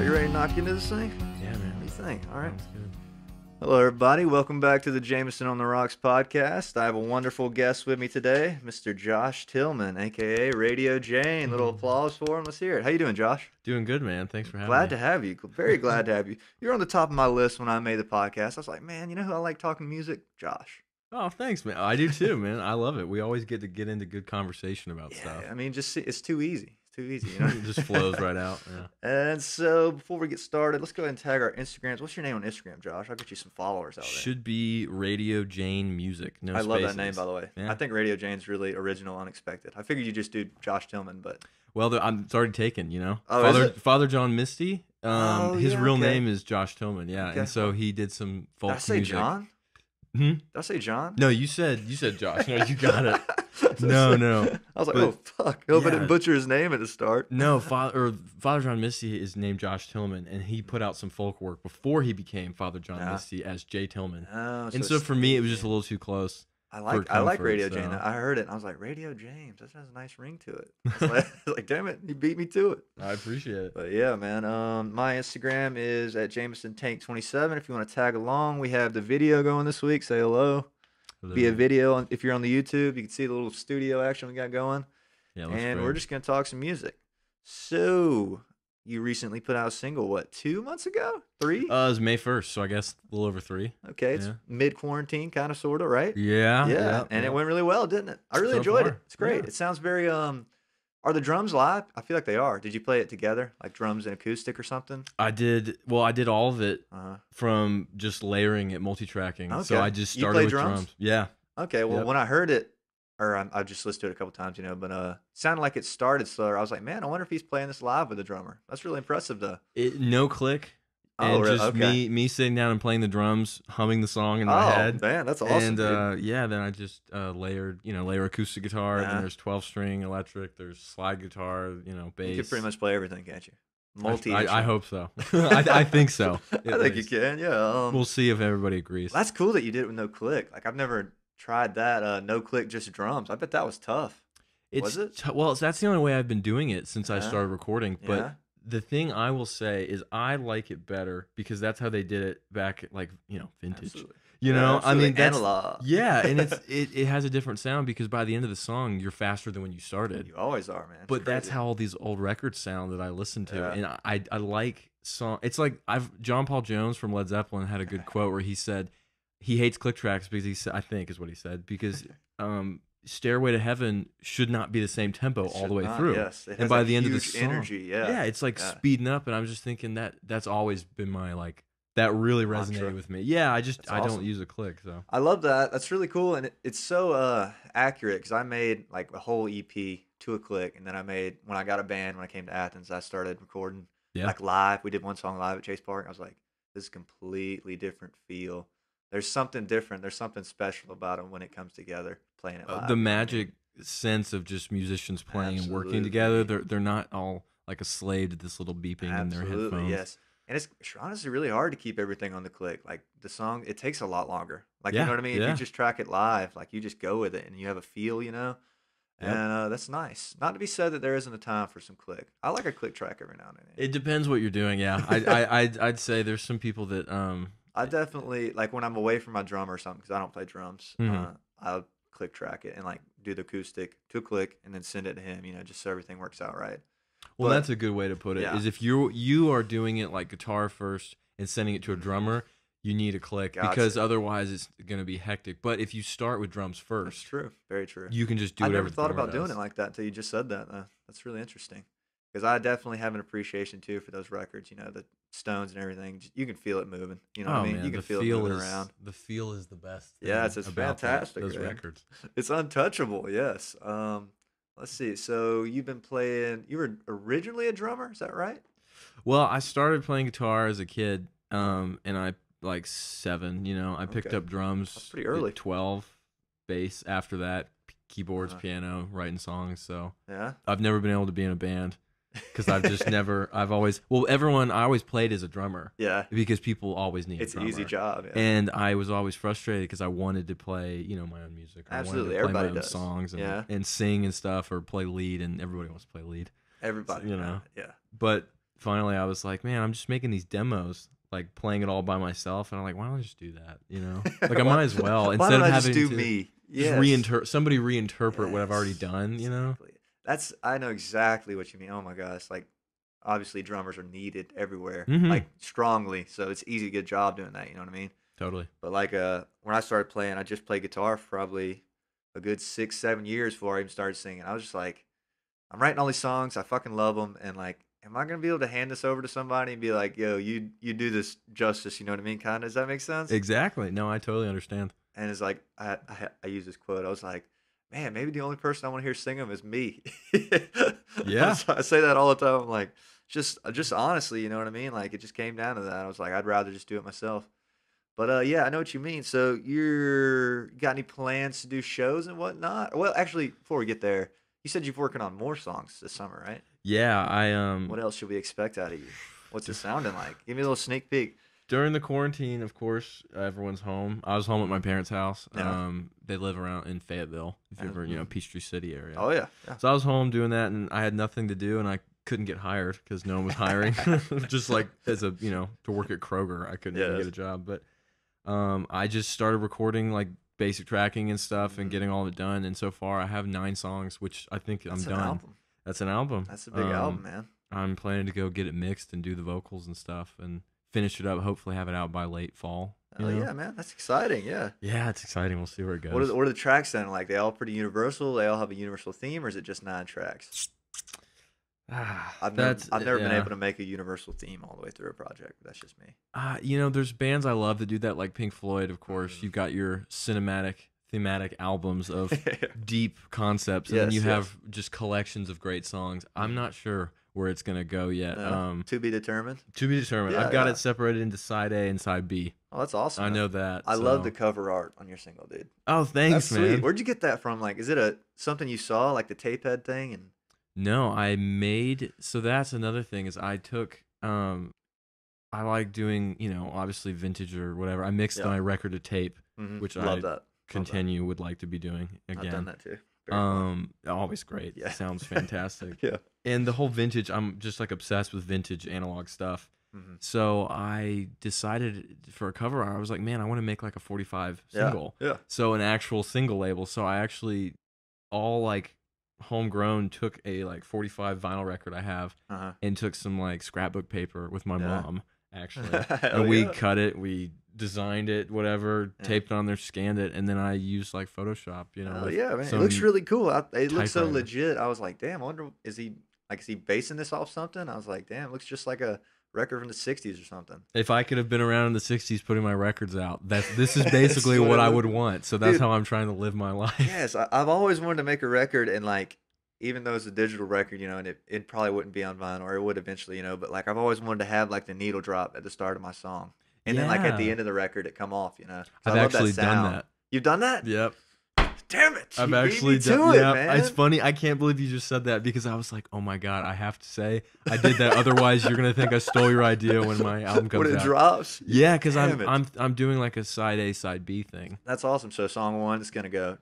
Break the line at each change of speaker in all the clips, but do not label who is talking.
right, you ready to knock into this thing?
Yeah, man.
What do you think? All right.
Sounds good.
Hello, everybody. Welcome back to the Jameson on the Rocks podcast. I have a wonderful guest with me today, Mr. Josh Tillman, a.k.a. Radio Jane. Little applause for him. Let's hear it. How you doing, Josh?
Doing good, man. Thanks for having me.
Glad to have you. Very glad to have you. You're on the top of my list when I made the podcast. I was like, man, you know who I like talking music? Josh.
Oh, thanks, man. I do too, man. I love it. We always get to get into good conversation about
Yeah,
stuff.
I mean, it's too easy. It's too easy, you know?
It just flows right out. Yeah.
And so before we get started, let's go ahead and tag our Instagrams. What's your name on Instagram, Josh? I'll get you some followers out there.
Should be Radio Jane Music. No
I love that
spaces.
name, by the way.
Yeah.
I think Radio Jane's really original, unexpected. I figured you just do Josh Tillman, but
Well, it's already taken, you know?
Oh, is it?
Father John Misty, his
yeah,
real
okay.
name is Josh Tillman, yeah.
Okay.
And so he did some folk
did I say
music.
John?
Hmm?
Did I say John?
No, you said Josh. No, you got it. No.
I was like,
But-
oh, fuck. I hope I
Yeah.
didn't butcher his name at the start.
No, Father John Misty is named Josh Tillman, and he put out some folk work before he became Father John
Yeah.
Misty as Jay Tillman.
Oh,
And so
it's-
for me, it was just a little too close.
I
for
like
comfort,
Radio
so.
Jane. I heard it, and I was like, Radio James. That has a nice ring to it. I was like, damn it, you beat me to it.
I appreciate it.
But yeah, man. My Instagram is at JamesonTank27. If you want to tag along, we have the video going this week. Say hello. Be a video. If you're on the YouTube, you can see the little studio action we got going.
Yeah, it looks
And
great.
we're just going to talk some music. So, you recently put out a single, what, 2 months ago? 3?
It was May 1st, so I guess a little over 3.
Okay, it's
yeah.
mid-quarantine, kind of, sort of, right?
Yeah.
And it went really well, didn't it? I really
So
enjoyed it.
far,
It's great.
yeah.
It sounds very, are the drums live? I feel like they are. Did you play it together, like drums and acoustic or something?
I did all of it
Uh-huh.
from just layering it, multi-tracking.
Okay.
So I just
You
started
play
with
drums?
Yeah.
Okay, well,
Yep.
when I heard it, or I've just listened to it a couple times, you know, but it sounded like it started slower. I was like, man, I wonder if he's playing this live with a drummer. That's really impressive, though.
No click.
Oh,
And
really?
just
Okay.
me sitting down and playing the drums, humming the song in my
Oh,
head.
man, that's awesome,
And
dude.
yeah, then I just layer acoustic guitar, and
Yeah.
then there's 12-string electric, there's slide guitar, bass.
You can pretty much play everything, can't you?
I hope so. I think so.
I think you can, yeah.
We'll see if everybody agrees.
That's cool that you did it with no click. Like, I've never tried that, no click, just drums. I bet that was tough. Was it?
Well, that's the only way I've been doing it since I
Yeah.
started recording. But
Yeah.
the thing I will say is I like it better because that's how they did it back at, vintage.
Absolutely.
You
Yeah,
know,
absolutely.
I mean, that's
Analog.
yeah, and it has a different sound because by the end of the song, you're faster than when you started.
You always are, man. It's
But that's
crazy.
how all these old records sound that I listen to,
Yeah.
and I like song. It's like John Paul Jones from Led Zeppelin had a good quote where he said he hates click tracks because he said, I think is what he said, because Stairway to Heaven should not be the same tempo all the way through.
Yes, it has
And by
that
the end of the
huge
song,
energy. Yeah,
it's like
Yeah.
speeding up, and I'm just thinking that's always been my that really resonated
Mantra.
with me. Yeah, I
That's
don't
awesome.
use a click, so.
I love that. That's really cool, and it's so accurate because I made like a whole EP to a click, and then when I got a band when I came to Athens, I started recording
Yeah.
like live. We did one song live at Chase Park. I was like, this is a completely different feel. There's something different. There's something special about them when it comes together, playing it live.
The magic sense of just musicians playing and working together. They're not all like a slave to this little beeping in their
Absolutely,
headphones.
yes. And it's honestly really hard to keep everything on the click. Like the song, it takes a lot longer. Like, you
Yeah,
know what I mean? If
yeah.
you just track it live, like you just go with it and you have a feel,
Yep.
And that's nice. Not to be said that there isn't a time for some click. I like a click track every now and then.
It depends what you're doing. Yeah, I'd say there's some people that
I definitely, like when I'm away from my drummer or something, because I don't play drums,
Mhm.
I'll click track it and like do the acoustic to a click and then send it to him, just so everything works out right.
Well,
But-
that's a good way to put it.
Yeah.
Is if you are doing it like guitar first and sending it to a drummer, you need a click because
Gotcha.
otherwise it's going to be hectic. But if you start with drums
That's
first,
true. Very true.
you can just do
I
whatever.
never
the
thought
drummer
about doing
does.
it like that until you just said that. That's really interesting. Because I definitely have an appreciation too for those records. The Stones and everything. You can feel it moving. You know what I mean?
Man,
You can
the
feel it moving
is,
around.
The feel is the best.
Yeah,
thing
it's
about
fantastic,
those
man.
records.
It's untouchable. Yes. Let's see. So you've been playing. You were originally a drummer. Is that right?
Well, I started playing guitar as a kid, and I like 7. I picked
Okay.
up drums.
That's pretty early.
At 12, bass. After that, keyboards,
Uh-huh.
piano, writing songs. So
Yeah.
I've never been able to be in a band because I've just never. I always played as a drummer
Yeah.
because people always need.
It's
a
an easy
drummer.
job. Yeah.
And I was always frustrated because I wanted to play, my own music.
Absolutely,
I wanted to play
everybody
my own
does.
songs and,
Yeah.
and sing and stuff or play lead, and everybody wants to play lead.
Everybody.
you know.
Yeah.
But finally I was like, man, I'm just making these demos, like playing it all by myself, and I'm like, why don't I just do that? Like I might as well
Why
instead
don't
of
I just
having
do
to
me?
just
Yes.
somebody reinterpret what I've already
Yes.
done.
Exactly. I know exactly what you mean. Oh my gosh. Like, obviously drummers are needed everywhere,
Mm-hmm.
like strongly. So it's easy to get a job doing that. You know what I mean?
Totally.
But like, when I started playing, I just played guitar for probably a good 6, 7 years before I even started singing. I was just like, I'm writing all these songs. I fucking love them. And like, am I gonna be able to hand this over to somebody and be like, yo, you do this justice? You know what I mean? Kind of. Does that make sense?
Exactly. No, I totally understand.
And it's like I use this quote. I was like, man, maybe the only person I want to hear sing them is me.
Yeah.
I say that all the time. I'm like, just honestly, you know what I mean? Like it just came down to that. I was like, I'd rather just do it myself. But yeah, I know what you mean. So you got any plans to do shows and whatnot? Well, actually, before we get there, you said you're working on more songs this summer, right?
Yeah,
What else should we expect out of you? What's it sounding like? Give me a little sneak peek.
during the quarantine, of course, everyone's home. I was home at my parents' house.
Yeah.
They live around in Fayetteville, if you ever, Peachtree City area.
Oh yeah. Yeah.
So I was home doing that, and I had nothing to do, and I couldn't get hired because no one was hiring. Just like as a, to work at Kroger, I couldn't even get a job. But I just started recording like basic tracking and stuff and getting all of it done. And so far, I have 9 songs, which I think I'm done.
Album.
That's an album.
That's a big album, man.
I'm planning to go get it mixed and do the vocals and stuff and finish it up. Hopefully, have it out by late fall.
Oh yeah, man, that's exciting. Yeah.
Yeah, it's exciting. We'll see where it goes.
What are the tracks sounding like? They all pretty universal. They all have a universal theme, or is it just 9 tracks? I've never been able to make a universal theme all the way through a project. But that's just me.
There's bands I love that do that, like Pink Floyd, of course. You've got your thematic albums of deep concepts, and then you have just collections of great songs. I'm not sure where it's gonna go yet.
To be determined.
To be determined.
Yeah,
I've got it separated into side A and side B.
Oh, that's awesome.
I know that.
I love the cover art on your single, dude.
Oh, thanks,
that's
man.
Sweet. Where'd you get that from? Like, is it something you saw, like the tape head thing? And
no, I made. So that's another thing is I took. I like doing, obviously vintage or whatever. I mixed my record to tape, which would like to be doing again.
I've done that too.
Always great. Yeah. Sounds fantastic.
Yeah.
And the whole vintage, I'm just like obsessed with vintage analog stuff. So I decided for a cover art, I was like, man, I want to make like a 45 single.
Yeah.
So an actual single label. So I actually all like homegrown took a like 45 vinyl record I have and took some like scrapbook paper with my mom actually. And we cut it, we designed it, whatever, taped it on there, scanned it, and then I used like Photoshop,
Oh yeah, man. It looks really cool. It looks so legit. I was like, damn, I wonder is he basing this off something? I was like, damn, it looks just like a record from the 60s or something.
If I could have been around in the 60s putting my records out, this is basically what I would want. So that's how I'm trying to live my life.
Yes, I've always wanted to make a record, and like even though it's a digital record, and it probably wouldn't be on vinyl, or it would eventually, but like I've always wanted to have like the needle drop at the start of my song. And then like at the end of the record it come off, So
I've actually done that.
You've done that?
Yep.
Damn it!
I've actually done it, man. It's funny. I can't believe you just said that because I was like, oh my god, I have to say I did that. Otherwise, you're gonna think I stole your idea when my album comes out.
When it drops.
Yeah, because I'm doing like a side A, side B thing.
That's awesome. So song 1 is gonna go.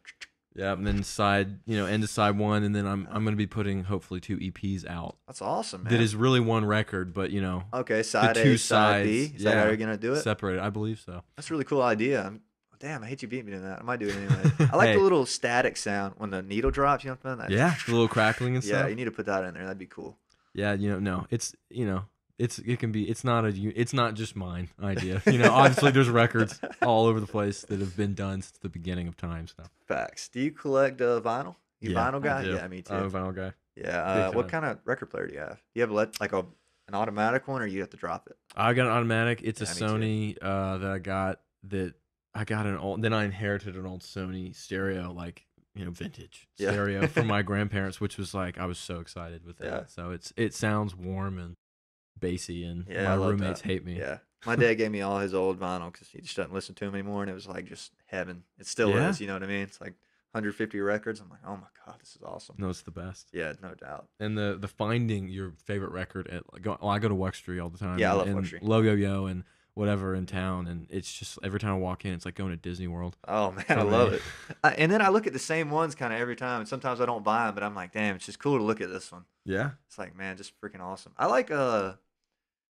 Yeah, and then end of side 1, and then I'm gonna be putting hopefully 2 EPs out.
That's awesome, man.
That is really one record, but
Okay, side
the
A,
two
side B.
sides,
Is that how you're gonna do it?
Separated, I believe so.
That's a really cool idea. Damn, I hate you beating me to that. I might do it anyway. I like the little static sound when the needle drops. You know what I'm saying?
Yeah, the little crackling and stuff.
Yeah, you need to put that in there. That'd be cool.
Yeah, no, it's it's not just mine idea. Obviously there's records all over the place that have been done since the beginning of time. So
facts. Do you collect vinyl? You vinyl guy?
Yeah,
me too.
I'm a vinyl guy.
Yeah. What kind of record player do you have? Do you have an automatic one, or you have to drop it?
I got an automatic. It's a Sony that I got. Then I inherited an old Sony stereo, like vintage stereo from my grandparents, which was like I was so excited with that. So it sounds warm and bassy, and my roommates hate me.
Yeah, my dad gave me all his old vinyl because he just doesn't listen to them anymore, and it was like just heaven. It still is, you know what I mean? It's like 150 records. I'm like, oh my god, this is awesome.
No, it's the best.
Yeah, no doubt.
And the finding your favorite record at I go to Wuxtry all the time.
Yeah, I love Wuxtry.
Logo Yo and whatever in town, and it's just every time I walk in, it's like going to Disney World.
Oh man, I love it. And then I look at the same ones kind of every time, and sometimes I don't buy them, but I'm like, damn, it's just cool to look at this one.
Yeah,
it's like, man, just freaking awesome. I like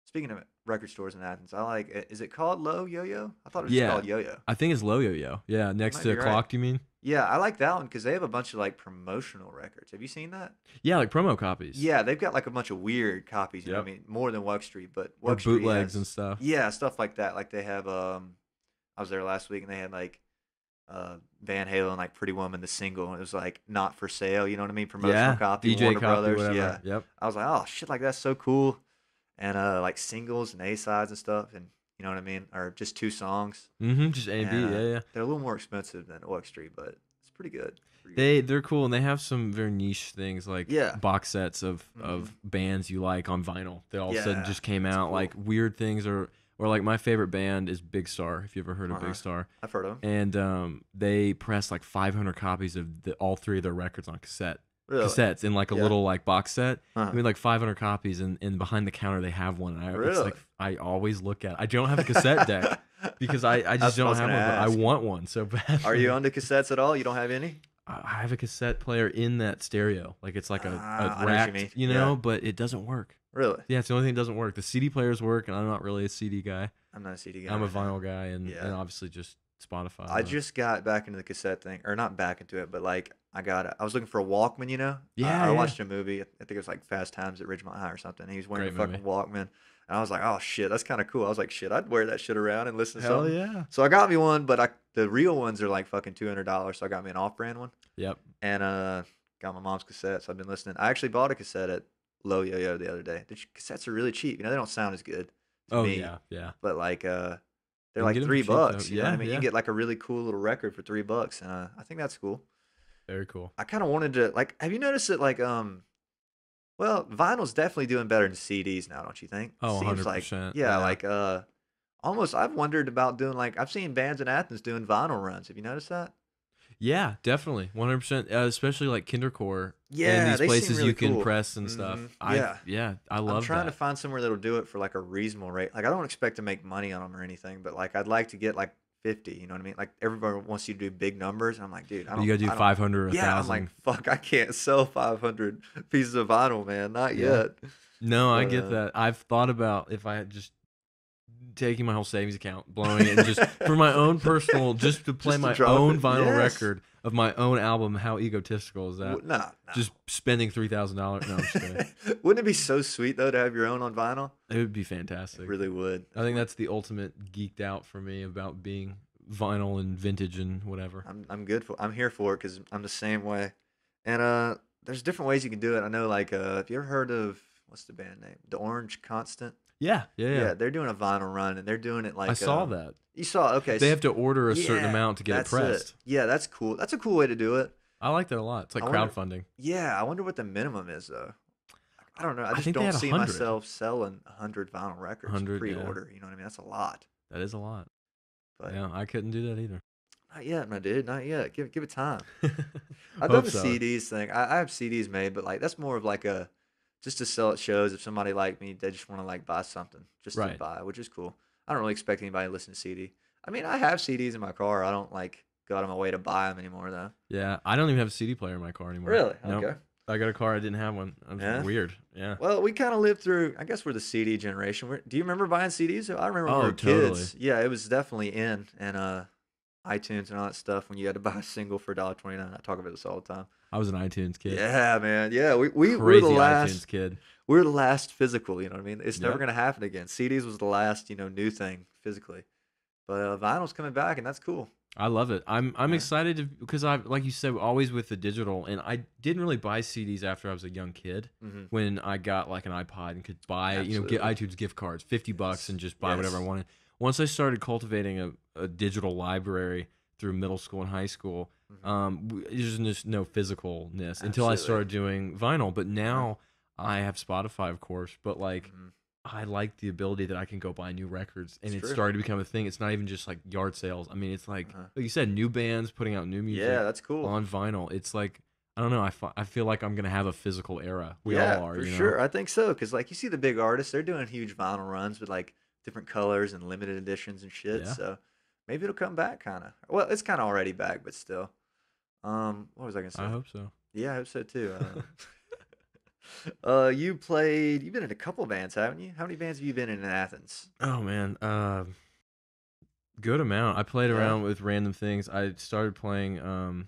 Speaking of record stores in Athens, I like. Is it called Low Yo-Yo? I thought it was just
Yeah,
called Yo-Yo.
I think it's Low Yo-Yo. Yeah,
You
next
might
to
be
a
right.
clock. You mean?
Yeah, I like that one because they have a bunch of like promotional records. Have you seen that?
Yeah, like promo copies.
Yeah, they've got like a bunch of weird copies. You know what
Yep.
I mean? More than Wuck Street, but
Or
Wuck Street
bootlegs and
has
stuff.
yeah stuff like that. Like they have. I was there last week and they had like Van Halen, like Pretty Woman, the single, and it was like not for sale. You know what I mean? Promotional
Yeah,
copy,
DJ
Warner
copy,
Brothers.
whatever.
Yeah,
Yep.
I was like, oh shit, like that's so cool. And like singles and A sides and stuff, and you know what I mean, or just two songs.
Just A and B.
And
Yeah, yeah.
they're a little more expensive than Oak Street, but it's pretty good. Pretty good.
They're cool and they have some very niche things like
Yeah.
box sets of bands you like on vinyl that all of a sudden
Yeah,
just came
that's
out
cool.
like weird things or like my favorite band is Big Star, if you ever heard of Big Star.
I've heard of them.
And they pressed like 500 copies of all three of their records on
Really?
cassettes in like a little like box set.
Uh-huh.
I mean like 500 copies and behind the counter they have one. And it's
Really?
like I always look at it. I don't have a cassette deck because I
That's
just
what I
don't
was
have one,
gonna
but I
ask.
want one so bad.
Are you onto cassettes at all? You don't have any?
I have a cassette player in that stereo. Like it's like
I
a
know what you
rack,
mean.
you know,
Yeah.
but it doesn't work.
Really?
Yeah, it's the only thing that doesn't work. The CD players work, and I'm not really a CD guy.
I'm not a CD guy.
I'm a
right now.
vinyl guy, and
Yeah.
obviously just Spotify.
I just got back into the cassette thing, or not back into it, but like I was looking for a Walkman, you know.
Yeah,
I
yeah.
watched a movie. I think it was like Fast Times at Ridgemont High or something. And he was wearing
Great
a fucking Walkman, and I was like, oh shit, that's kind of cool. I was like, shit, I'd wear that shit around and listen to
Hell
something.
yeah.
So I got me one, but the real ones are like fucking $200. So I got me an off-brand one,
Yep.
and got my mom's cassette. So I've been listening. I actually bought a cassette at Low Yo-Yo the other day. The cassettes are really cheap. You know, they don't sound as good to
Oh
me,
yeah, yeah.
but like they're
can
like
get 'em for cheap,
$3.
though.
You know what I
Yeah,
mean? You
yeah.
can get like a really cool little record for $3, and I think that's cool.
Very cool.
I kind of wanted to like. Have you noticed that like well, vinyl's definitely doing better than CDs now, don't you think?
Oh,
Seems
100%.
like yeah,
Yeah.
like almost. I've wondered about doing like I've seen bands in Athens doing vinyl runs. Have you noticed that?
Yeah, definitely, 100%. Especially like Kindercore.
Yeah,
and these
they seem
places
really
you can
cool.
press and stuff.
Yeah.
I
I'm
love
trying
that.
to find somewhere that'll do it for like a reasonable rate. Like I don't expect to make money on them or anything, but like I'd like to get like 50. You know what I mean? Like everybody wants you to do big numbers, and I'm like, dude, I don't.
You gotta do
I don't-
500 or 1,000.
Yeah, I'm like, fuck, I can't sell 500 pieces of vinyl, man. Not
Yeah.
yet.
No, I
But,
get that. I've thought about if I had just taking my whole savings account, blowing it, and just for my own personal, just to play
Just to
my
drop
own
it.
vinyl
Yes.
record of my own album. How egotistical is that?
Nah.
Just spending $3,000. No, I'm just kidding.
Wouldn't it be so sweet though to have your own on vinyl?
It would be fantastic.
It really would.
I think that's the ultimate geeked out for me about being vinyl and vintage and whatever.
I'm here for it because I'm the same way. And there's different ways you can do it. I know, like, have you ever heard of what's the band name? The Orange Constant.
Yeah.
They're doing a vinyl run, and they're doing it like
I saw that.
You saw? Okay,
They have to order a certain
yeah,
amount to get it
that's
pressed.
Yeah, that's cool. That's a cool way to do it.
I like that a lot. It's like
I wonder-
crowdfunding.
Yeah, I wonder what the minimum is though. I don't know. I just
think they
don't
had
see
100.
myself selling 100 vinyl records
100, yeah.
pre-order. You know what I mean? That's a lot.
That is a lot.
But
Yeah, I couldn't do that either.
not yet, my dude. Not yet. Give it time.
I've
I've done the CDs thing. I have CDs made, but like that's more of like a just to sell at shows. If somebody like me, they just want to like buy something just to
Right.
buy, which is cool. I don't really expect anybody to listen to CD. I mean, I have CDs in my car. I don't like go out of my way to buy them anymore though.
Yeah, I don't even have a CD player in my car anymore.
Really?
Nope.
Okay.
I got a car. I didn't have one. I'm
Yeah?
weird. Yeah.
Well, we kind of lived through. I guess we're the CD generation. Do you remember buying CDs? I remember when we
Oh,
were
totally.
kids. Yeah, it was definitely in and iTunes and all that stuff when you had to buy a single for $1.29. I talk about this all the time.
I was an iTunes kid.
Yeah, man. Yeah, we're
Crazy
the last.
iTunes kid.
We're the last physical. You know what I mean? It's never
Yep.
gonna happen again. CDs was the last new thing physically, but vinyl's coming back and that's cool.
I love it. I'm
Yeah.
excited because I like you said always with the digital, and I didn't really buy CDs after I was a young kid.
Mm-hmm.
When I got like an iPod and could buy get
Absolutely.
iTunes gift cards, $50 and just buy whatever I
Yes.
wanted. Once I started cultivating a digital library through middle school and high school, there's just no physicalness until I
Absolutely.
started doing vinyl. But now I have Spotify, of course, but like
Mhm.
I like the ability that I can go buy new records, and
It's
it's
true.
started to become a thing. It's not even just like yard sales. I mean, it's like
Uh-huh.
like you said, new bands putting out new music
Yeah, that's cool.
on vinyl. It's like I don't know. I feel like I'm gonna have a physical era. We
Yeah,
all are,
for
you know?
sure. I think so because like you see the big artists, they're doing huge vinyl runs with like different colors and limited editions and shit.
Yeah.
So maybe it'll come back, kind of. Well, it's kind of already back, but still. What was I gonna say?
I hope so.
Yeah, I hope so too. You've been in a couple bands, haven't you? How many bands have you been in Athens?
Oh man, good amount. I played
Yeah.
around with random things. I started playing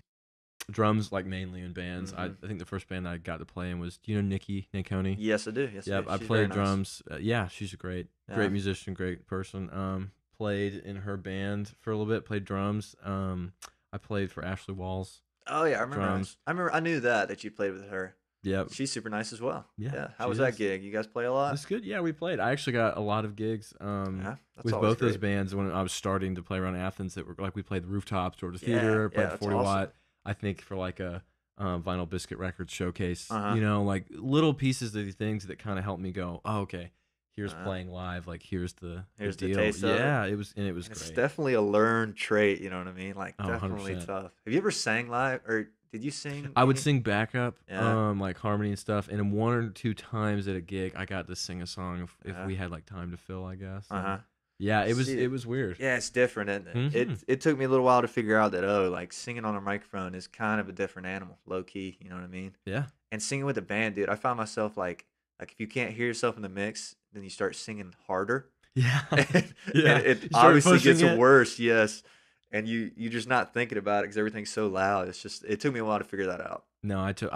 drums like mainly in bands. I
Mm-hmm.
think the first band I got to play in was, do you know Nikki Nanconi?
Yes, I do. Yes, I
Yep,
do.
I
She's very
played
nice.
drums. Yeah, she's a great
Yeah.
musician, great person. Played in her band for a little bit. Played drums. I played for Ashley Walls
Oh yeah, I remember.
drums.
I remember. I knew that you played with her.
Yep.
She's super nice as well.
Yeah,
Yeah. How
she
was that
is.
gig? You guys play a lot?
It's good. Yeah, we played. I actually got a lot of gigs
Yeah, that's
with
always
both those
great.
bands when I was starting to play around Athens. That were like we played the rooftops or the
Yeah,
theater,
yeah,
played the
that's
40
awesome.
watt. I think for like a Vinyl Biscuit Records showcase.
Uh huh.
Like little pieces of these things that kind of helped me go, oh okay, here's
Uh-huh.
playing live. Like here's the
Here's the
deal.
taste of it.
Yeah, it was
And it's
great.
definitely a learned trait. You know what I mean? Like
Oh,
definitely
100%.
tough. Have you ever sang live, or did you sing
I would
any?
sing backup,
Yeah.
like harmony and stuff. And then one or two times at a gig, I got to sing a song if
Yeah.
we had like time to fill, I guess.
Uh huh.
Yeah,
See,
it was weird.
yeah, it's different, and
Hmm.
it took me a little while to figure out that like singing on a microphone is kind of a different animal, low key. You know what I mean?
Yeah.
And singing with a band, dude, I find myself like if you can't hear yourself in the mix, then you start singing harder,
Yeah.
and
Yeah.
it
You start
obviously
pushing
gets
it.
worse. Yes, and you're just not thinking about it because everything's so loud. It took me a while to figure that out.
No, I
Still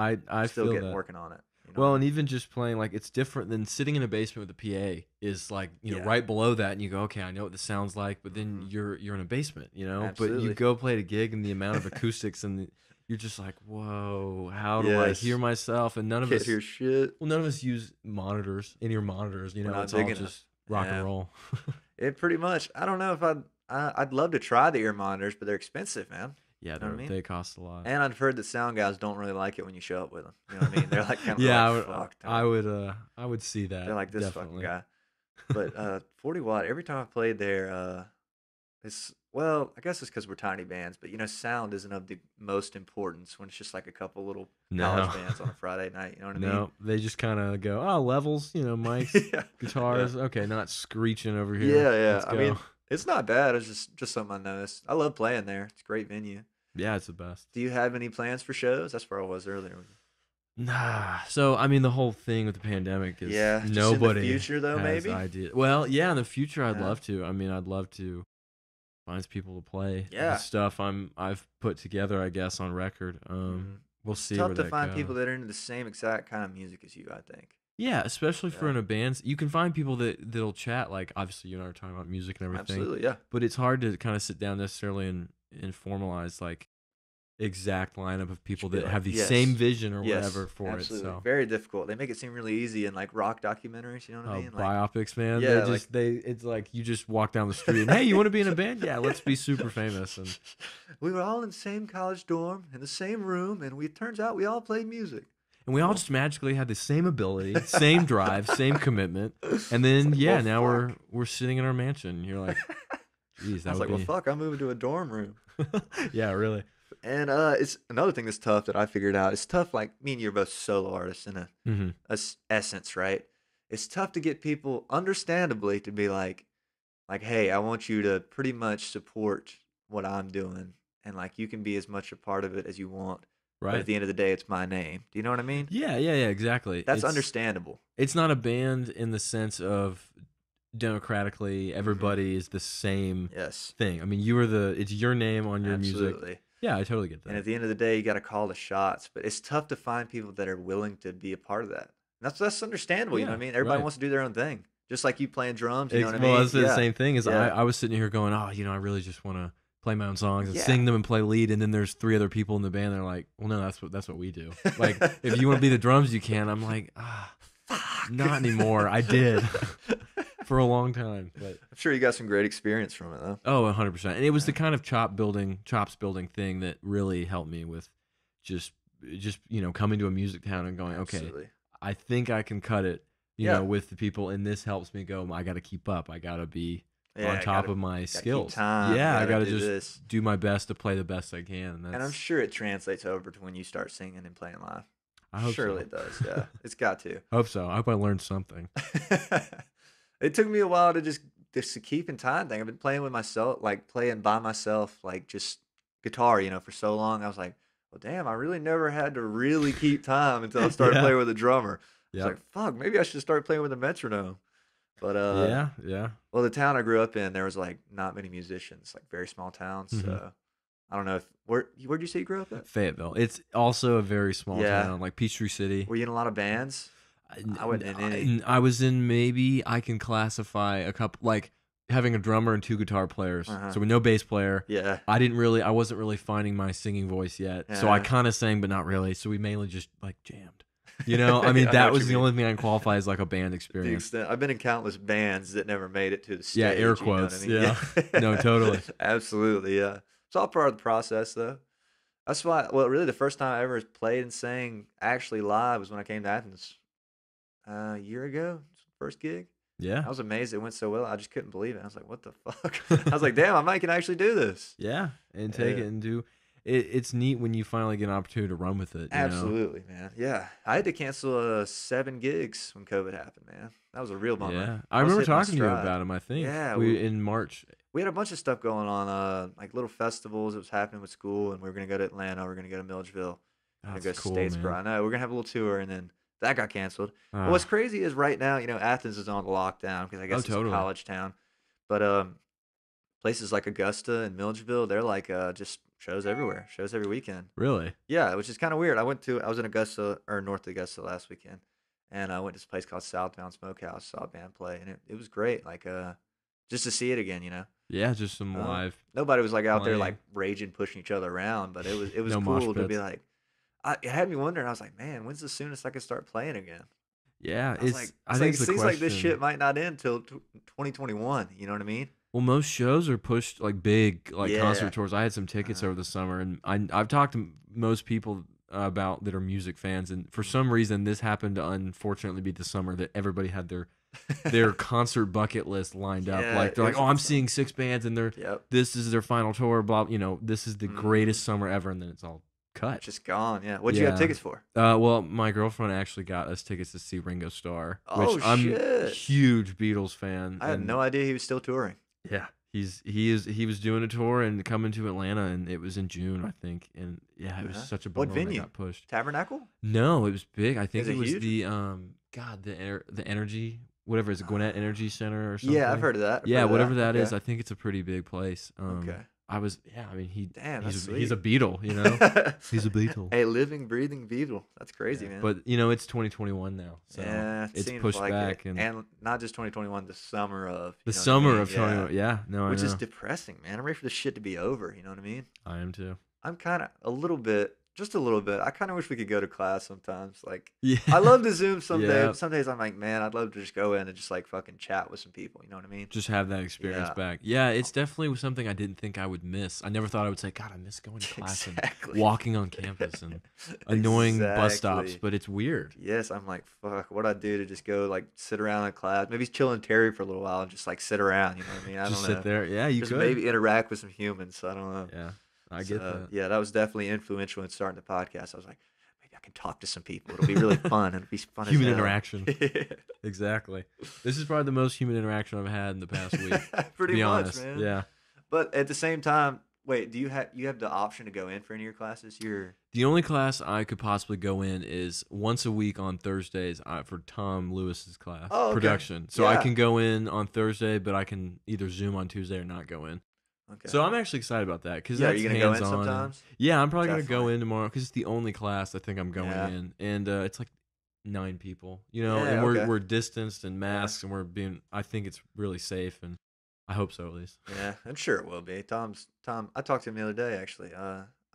feel
getting
that.
working on it. You know what
Well,
I
and
mean?
even just playing, like, it's different than sitting in a basement with a PA is like,
Yeah.
right below that, and you go, okay, I know what this sounds like, but then
Hmm.
you're in a basement, but you
Absolutely.
go play at a gig and the amount of acoustics you're just like, whoa, how do I hear
Yes.
myself? And
Can't hear shit.
none of us use monitors, in-ear monitors,
We're not
it's all
big enough.
just rock and
Yeah.
roll.
It pretty much. I don't know if I'd love to try the ear monitors, but they're expensive, man.
Yeah,
You know what I mean?
they cost a lot.
And I've heard that sound guys don't really like it when you show up with them. You know what I mean? They're like kind of
Yeah,
like fuck.
I would see
They're
that,
like this fucking
definitely.
guy. But 40 watt. Every time I played there, it's well, I guess it's because we're tiny bands, but sound isn't of the most importance when it's just like a couple little college
No.
bands on a Friday night. You know what I mean?
No, they just kind of go, oh, levels, mics,
Yeah, yeah,
guitars. Okay, not screeching over here.
yeah, yeah.
Let's
I
go.
mean, it's not bad. It's just something I noticed. I love playing there. It's a great venue.
Yeah, it's the best.
Do you have any plans for shows? That's where I was earlier.
Nah. So, I mean, the whole thing with the pandemic is
Yeah, just in the
nobody
future though,
has
maybe.
idea. Well, yeah, in the future, I'd
Yeah,
love to. I mean, I'd love to find people to play the
yeah.
stuff I've put together, I guess, on record.
Mhm.
We'll
It's
see
tough
where
to
that
find
goes.
people that are into the same exact kind of music as you. I think.
Yeah, especially for
Yeah,
in a band, you can find people that'll chat. Like, obviously, you and I are talking about music and everything,
absolutely. Yeah,
but it's hard to kind of sit down necessarily and formalize like exact lineup of people
should be
that
like
have the same
yes,
vision or
yes,
whatever for it.
absolutely.
So,
Very difficult. They make it seem really easy in like rock documentaries. You know what I
oh,
mean? Like,
biopics, man,
yeah, like
it's like you just walk down the street and hey, you want to be in a band? Yeah, let's be super famous. And
we were all in the same college dorm in the same room, and it turns out we all played music.
we all
Cool.
just magically had the same ability, same drive, same commitment, and then
Like,
yeah,
well,
now
fuck.
we're sitting in our mansion. You're like, geez,
I
that
was
would
like, well,
be
fuck. I'm moving to a dorm room.
yeah, really.
And it's another thing that's tough that I figured out. It's tough, like me and you're both solo artists in
Hmm.
essence, right? It's tough to get people, understandably, to be like, hey, I want you to pretty much support what I'm doing, and like you can be as much a part of it as you want. But at
Right.
the end of the day, it's my name. Do you know what I mean?
Yeah, exactly.
That's understandable.
It's not a band in the sense of democratically
Hmm.
everybody is the same
Yes,
thing. I mean, it's your name on your music.
absolutely.
Yeah, I totally get
And
that.
at the end of the day, you got to call the shots. But it's tough to find people that are willing to be a part of that. That's understandable. You know what
Yeah,
I mean? Everybody
right.
wants to do their own thing, just like you playing drums. You know what I
Well,
mean?
that's the
Yeah,
same thing as
yeah,
I was sitting here going, oh, I really just want to play my own songs and
yeah.
sing them and play lead, and then there's three other people in the band. They're like, well, no, that's what we do. Like, if you want to be the drums, you can. I'm like,
Fuck.
not anymore. I did for a long time, but
I'm sure you got some great experience from it, though.
oh, 100%. And it was
Yeah,
the kind of chops building thing that really helped me with just coming to a music town and going, okay,
absolutely.
I think I can cut it,
Yeah,
with the people, and this helps me go. I got to keep up. I got to be
yeah.
on
I
top
gotta
of my
keep
skills.
time.
Yeah, I
Gotta
got to
do
just
this.
do my best to play the best I can, and
And I'm
that's
sure it translates over to when you start singing and playing live.
I hope
Surely
so.
it does. Yeah, it's got to.
Hope so. I hope I learned something.
It took me a while to just to keep in time thing. I've been playing with myself, like playing by myself, like just guitar, for so long. I was like, well, damn, I really never had to really keep time until I started
Yeah.
playing with a drummer. was like, fuck, maybe I should start playing with a metronome. But
yeah.
well, the town I grew up in, there was like not many musicians, like very small towns.
Mm-hmm.
So I don't know if where'd you say you grew up at?
Fayetteville. It's also a very small
Yeah.
town, like Peachtree City.
Were you in a lot of bands? I wasn't in any.
I was in, maybe I can classify a couple, like having a drummer and 2 guitar players. So with no bass player.
Yeah.
I wasn't really finding my singing voice yet. So I kind of sang, but not really. So we mainly just like jammed. You know, I mean, that was the only thing I can qualify as like a band experience.
I've been in countless bands that never made it to the stage.
Yeah, air quotes. You know what I mean? Yeah. No, totally.
Absolutely, yeah. It's all part of the process, though. That's why, well, really, the first time I ever played and sang actually live was when I came to Athens a year ago. First gig.
Yeah.
I was amazed it went so well. I just couldn't believe it. I was like, what the fuck? I was like, damn, I might can actually do this.
Yeah, and take it and do. It's neat when you finally get an opportunity to run with it.
Absolutely, man. Yeah. I had to cancel 7 gigs when COVID happened, man. That was a real bummer.
Yeah. I remember talking to you about them, I think.
Yeah.
In March.
We had a bunch of stuff going on, like little festivals that was happening with school, and we were going to go to Atlanta. We were going to go to Milledgeville.
That's
go to
cool,
Statesboro.
man.
I know. We're going to have a little tour, and then that got canceled. But what's crazy is right now, Athens is on lockdown because I guess it's a college town. But places like Augusta and Milledgeville, they're like just shows everywhere, shows every weekend.
Really?
Yeah, which is kind of weird. I was in Augusta or North Augusta last weekend, and I went to this place called Southbound Smokehouse, saw a band play, and it was great. Like just to see it again,
Yeah, just some live.
Nobody was like out there like raging, pushing each other around, but it was
No
cool to be like. It had me wondering. I was like, man, when's the soonest I could start playing again?
Yeah,
I think it seems like this shit might not end till 2021. You know what I mean?
Well, most shows are pushed like big, like concert tours. I had some tickets over the summer, and I've talked to most people about that are music fans, and for some reason, this happened to unfortunately be the summer that everybody had their concert bucket list lined up. Like they're like, oh, I'm seeing 6 bands, and this is their final tour. Blah, this is the greatest summer ever, and then it's all cut.
Just gone. Yeah. What'd you have tickets for?
Well, my girlfriend actually got us tickets to see Ringo Starr. Which I'm a huge Beatles fan.
I had no idea he was still touring.
Yeah, he was doing a tour and coming to Atlanta, and it was in June, I think. And yeah, it was such a bummer.
What venue?
When it got pushed.
Tabernacle?
No, it was big. I think
it was
huge? The Energy, whatever it's Gwinnett Energy Center or something.
Yeah, I've heard of that.
Whatever that is. I think it's a pretty big place.
Okay.
I mean, he's a Beatle, He's a Beatle.
A living, breathing Beatle. That's crazy, man.
But, it's 2021 now. So it's pushed back.
And not just 2021, the summer of.
The summer of 2021. Yeah, no,
Which is depressing, man. I'm ready for this shit to be over. You know what I mean?
I am too.
I'm kind of just a little bit. I kind of wish we could go to class sometimes. Like,
yeah.
I love to Zoom some days. Some days I'm like, man, I'd love to just go in and just like fucking chat with some people. You know what I mean?
Just have that experience back. Yeah, it's definitely something I didn't think I would miss. I never thought I would say, God, I miss going to class and walking on campus and annoying bus stops. But it's weird.
Yes, I'm like, fuck, what'd I do to just go like sit around in class? Maybe chill in Terry for a little while and just like sit around. You know what I mean? I don't know.
Sit there. Yeah, you
just
could.
Maybe interact with some humans. I don't know.
Yeah. I get that.
Yeah, that was definitely influential in starting the podcast. I was like, maybe I can talk to some people. It'll be really fun. It'll be fun.
Human interaction. Exactly. This is probably the most human interaction I've had in the past week.
Pretty much,
honest.
man.
Yeah.
But at the same time, wait, do you have the option to go in for any of your classes?
The only class I could possibly go in is once a week on Thursdays for Tom Lewis's class, production. So I can go in on Thursday, but I can either Zoom on Tuesday or not go in. Okay. So I'm actually excited about that because that's hands-on. Are you gonna go in sometimes? Yeah, I'm probably gonna go in tomorrow because it's the only class I think I'm going in, and it's like 9 people, and we're distanced and masks, and we're being. I think it's really safe, and I hope so at least.
Yeah, I'm sure it will be. Tom. I talked to him the other day actually.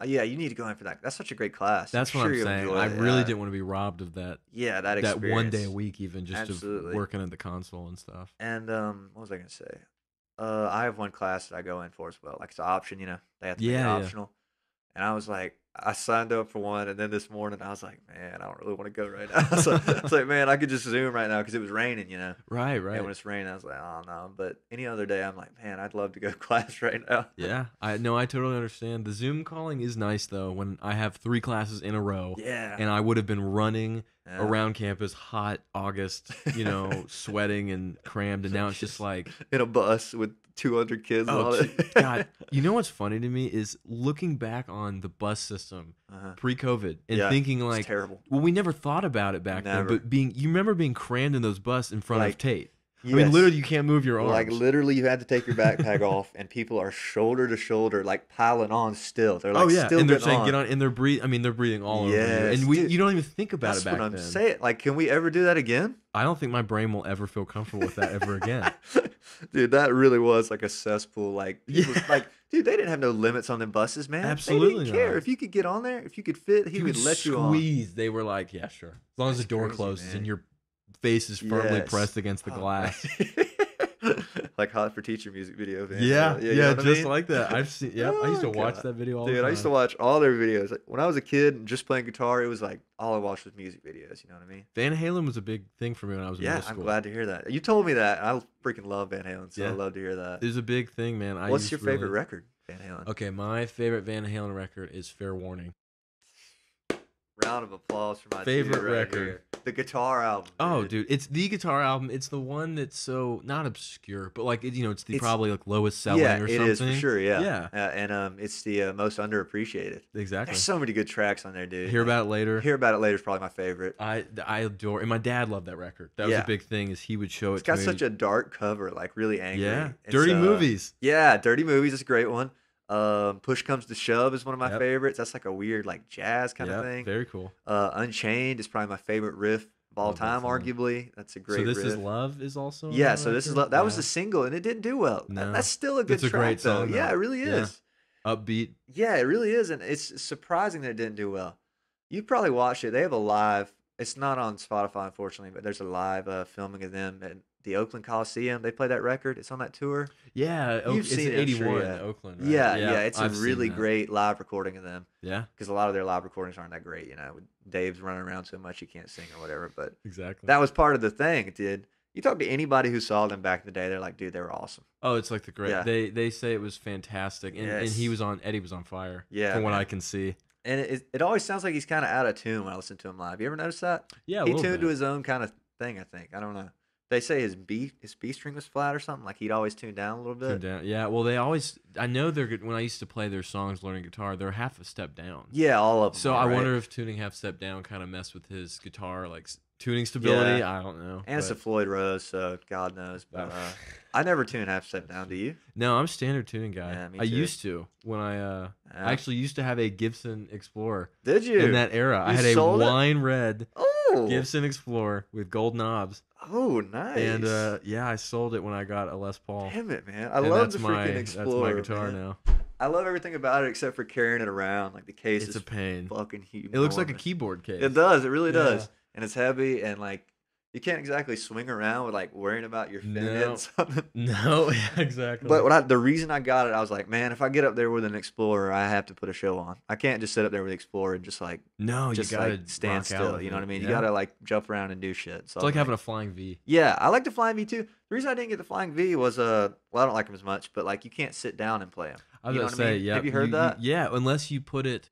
Yeah, you need to go in for that. That's such a great class.
That's what I'm saying. I really didn't want to be robbed of that.
Yeah, that experience.
That one day a week, even just of working at the console and stuff.
And what was I gonna say? I have one class that I go in for as well. Like it's an option, they have to make it optional. And I was like, I signed up for one, and then this morning I was like, man, I don't really want to go right now. So I was like, man, I could just Zoom right now because it was raining,
Right.
And when it's raining, I was like, oh no. But any other day, I'm like, man, I'd love to go to class right now.
Yeah, I totally understand. The Zoom calling is nice though. When I have 3 classes in a row, and I would have been running around campus, hot August, sweating and crammed, and now it's just like
in a bus with 200 kids on it.
God, what's funny to me is looking back on the bus system system
Uh-huh.
pre-COVID and
Yeah,
thinking
it's
like,
terrible.
well, we never thought about it back
Never.
then. But you remember being crammed in those bus in front of
Like,
Tate.
Yes.
I mean, literally, you can't move your arms.
Like literally, you had to take your backpack off, and people are shoulder to shoulder, like piling on still. They're like,
oh yeah,
still
and they're
getting
saying
on.
get on, and they're breathing. I mean, they're breathing all over you,
Yes,
and
dude,
you don't even think about
That's
it back
what I'm
then.
saying. Like, can we ever do that again?
I don't think my brain will ever feel comfortable with that ever again.
Dude, that really was like a cesspool. Like, people,
Yeah.
like, dude, they didn't have no limits on them buses, man.
Absolutely
they didn't care
not.
if you could get on there, if you could fit. He would let you on.
Squeeze. They were like, yeah, sure, as long as the door
crazy,
closes
man.
and your face is firmly
Yes.
pressed against the
Oh,
glass.
Like Hot for Teacher music video, man.
Yeah,
you know what I
just
mean?
like that. I've seen. Yep, I used to
Oh,
watch
God.
that video all
Dude,
the time.
I used to watch all their videos. Like, when I was a kid and just playing guitar, it was like all I watched was music videos. You know what I mean?
Van Halen was a big thing for me when I was in
Yeah,
middle school.
I'm glad to hear that. You told me that. I freaking love Van Halen, so I
Yeah.
love to hear that.
It was a big thing, man.
What's your favorite record, Van Halen?
Okay, my favorite Van Halen record is Fair Warning.
Round of applause for my
Favorite
dude right
record.
here. The guitar album.
Oh, dude, it's the guitar album. It's the one that's so not obscure, but like it's the
It's-
probably like lowest selling
Yeah,
or
it
something.
is for sure. Yeah,
Yeah.
And it's the most underappreciated.
Exactly.
There's so many good tracks on there, dude.
Hear About It Later.
Hear About It Later is probably my favorite.
I adore, and my dad loved that record. That was
Yeah.
a big thing. Is he would show it
It's got
to me.
such a dark cover, like really angry.
Yeah,
It's,
Dirty Movies.
Yeah, Dirty Movies is a great one. Push Comes to Shove is one of my
Yep.
favorites. That's like a weird like jazz kind
Yeah,
of thing.
very cool.
Unchained is probably my favorite riff of all
Love that
time,
song.
arguably. That's a great
So This
riff.
Is Love is also.
Yeah,
on
so this is
record?
that was
Yeah.
the single, and it didn't do well.
No.
That's still a good
It's a
track,
great song,
though. Yeah,
though.
it really
Yeah.
is.
Upbeat.
Yeah, it really is, and it's surprising that it didn't do well. You probably watched it. They have a live. It's not on Spotify, unfortunately, but there's a live filming of them at the Oakland Coliseum. They play that record. It's on that tour.
Yeah,
You've
it's
seen
in
it, I'm sure,
81,
yeah.
Oakland. Right?
Yeah, it's
I've
a
seen
really
that.
great live recording of them
Yeah,
because a lot of their live recordings aren't that great. You know, with Dave's running around so much he can't sing or whatever. But
exactly.
that was part of the thing, dude. You talk to anybody who saw them back in the day, they're like, dude, they were awesome.
Oh, it's like the great.
Yeah.
They say it was fantastic, and he
Yes.
was on. Eddie was on fire.
Yeah,
from what
man.
I can see.
And it always sounds like he's kind of out of tune when I listen to him live. You ever notice that?
Yeah, a
He
little
tuned
bit.
to his own kind of thing, I think. I don't know. They say his B string was flat or something. Like he'd always tune down a little bit.
Tuned down. Yeah, well, they always. I know they're good. When I used to play their songs, learning guitar, they're half a step down.
Yeah, all of them.
So
are,
I
right?
wonder if tuning half step down kind of messed with his guitar, like tuning stability.
Yeah.
I don't know.
And it's a
but-
Floyd Rose, so God knows. But
Oh.
I never tune half step down. Do you?
No, I'm a standard tuning guy.
Yeah, me
I
too.
used to when I
Yeah.
actually used to have a Gibson Explorer
Did you?
in that era. I
You
had a
sold it?
wine red
Oh,
Gibson Explorer with gold knobs.
Oh, nice.
And yeah, I sold it when I got a Les Paul.
Damn it, man! I
And
love
that's
the
my
freaking Explorer.
That's my guitar
man.
now.
I love everything about it except for carrying it around. Like the case
It's
is
a pain.
fucking huge.
It looks like a keyboard case.
It does. It really
Yeah.
does. And it's heavy and like you can't exactly swing around with like worrying about your fin
No.
hitting something.
No, yeah, exactly.
But the reason I got it, I was like, man, if I get up there with an Explorer, I have to put a show on. I can't just sit up there with the Explorer and just like
no,
just
you gotta
like stand
rock out
still.
with
You know
it.
what I mean? You
Yeah.
gotta like jump around and do shit. So
It's like having a flying V.
yeah, I like the Flying V too. The reason I didn't get the Flying V was well, I don't like them as much, but like you can't sit down and play them.
I was
You know
gonna
what I
say,
mean?
yeah.
Have you heard that?
Yeah, unless you put it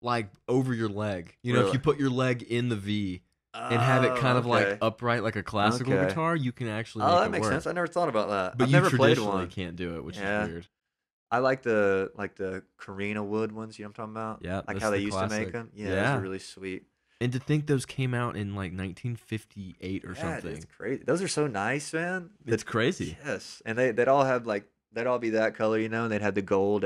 like over your leg. You know, if
Really?
you put your leg in the V and have it kind of like
okay.
upright like a classical
Okay.
guitar, you can actually make
Oh,
it
that makes
work.
sense. I never thought about that.
But
I've
you
never played
traditionally
one.
can't do it, which
Yeah.
is weird.
I like the Carina wood ones. You know what I'm talking about?
Yeah,
like
that's
how they
the
used to make
classic.
them. Yeah,
Yeah.
those are really sweet.
And to think those came out in like 1958 or
Yeah,
something.
it's crazy. Those are so nice, man.
It's crazy.
Yes, and they'd all have like they'd all be that color, you know, and they'd have the gold,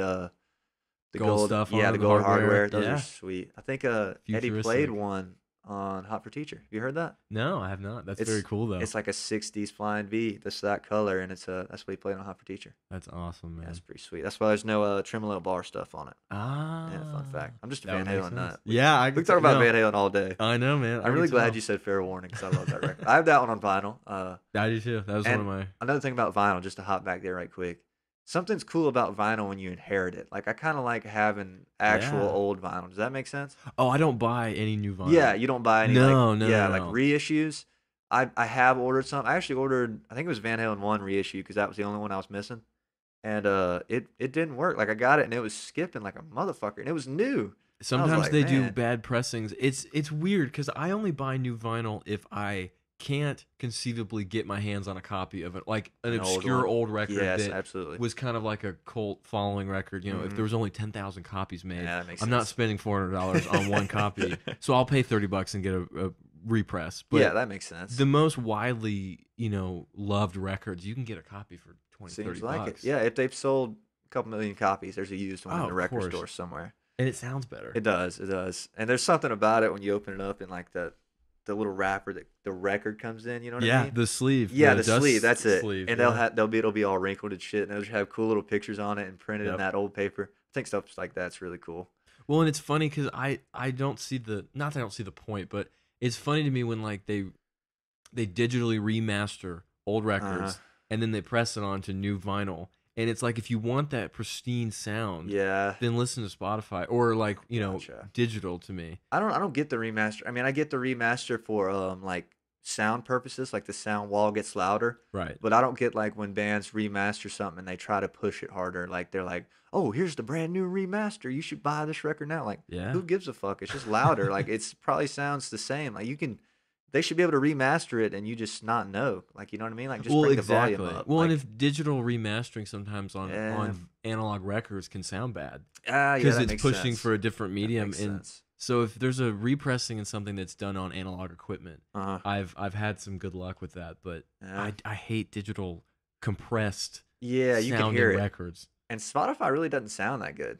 Gold stuff on
yeah,
it,
the
the
gold
hardware.
hardware. Those
Yeah.
are sweet. I think Eddie
Futuristic.
played one on Hot for Teacher. Have you heard that?
No, I have not. That's
It's-
very cool though.
It's like a '60s Flying V. That's that color, and that's what he played on Hot for Teacher.
That's awesome, man.
Yeah, that's pretty sweet. That's why there's no tremolo bar stuff on it.
Ah,
Yeah, fun fact. I'm just a
that
Van
would make
Halen nut.
sense. Yeah, I
We can talk about
no,
Van Halen all day.
I know, man.
I'm really glad you said Fair Warning because I love that record. I have that one on vinyl.
I do too. That was one
and
of my.
Another thing about vinyl, just to hop back there right quick. Something's cool about vinyl when you inherit it. Like I kind of like having actual
Yeah.
old vinyl. Does that make sense?
Oh, I don't buy any new vinyl.
Yeah, you don't buy any.
No,
like,
no,
yeah,
no,
like
no.
reissues. I have ordered some. I actually ordered. I think it was Van Halen 1 reissue because that was the only one I was missing, and it didn't work. Like I got it and it was skipping like a motherfucker, and it was new.
Sometimes
like,
they do
man.
bad pressings. It's weird because I only buy new vinyl if I can't conceivably get my hands on a copy of it, like an
old
obscure
one.
old record
Yes,
that
absolutely.
was kind of like a cult following record. You know, if there was only 10,000 copies made,
Yeah, that makes
I'm not
sense.
spending $400 on one copy, so I'll pay $30 and get a repress. But
Yeah, that makes sense.
the most widely, loved records, you can get a copy for 20,
Seems
30
like it.
bucks.
Yeah, if they've sold a couple million copies, there's a used one
Oh,
in the
of
record
course.
store somewhere.
And it sounds better.
It does. It does. And there's something about it when you open it up and like the little wrapper that the record comes in. You know what I mean?
The sleeve.
Yeah,
the
the
dust
sleeve. That's it.
sleeve,
And it'll be all wrinkled and shit. And they'll just have cool little pictures on it and printed in
Yep.
that old paper. I think stuff like that's really cool.
Well, and it's funny because I don't see not that I don't see the point, but it's funny to me when like they digitally remaster old records and then they press it onto new vinyl. And it's like, if you want that pristine sound,
Yeah.
then listen to Spotify or like,
Gotcha.
digital to me.
I don't get the remaster. I mean, I get the remaster for like sound purposes, like the sound wall gets louder.
Right.
But I don't get like when bands remaster something and they try to push it harder. Like they're like, "Oh, here's the brand new remaster. You should buy this record now." Like,
Yeah.
who gives a fuck? It's just louder. Like it's probably sounds the same. Like they should be able to remaster it and you just not know. Like, you know what I mean? Like just bring the volume up.
Well,
like,
and if digital remastering sometimes on
Yeah.
analog records can sound bad
yeah,
because
that
it's
makes
pushing
sense.
for a different medium,
Makes
and
sense.
so if there's a repressing in something that's done on analog equipment,
Uh-huh.
I've had some good luck with that, but
Yeah.
I hate digital compressed
Yeah, you can
sounding
hear it.
records.
And Spotify really doesn't sound that good.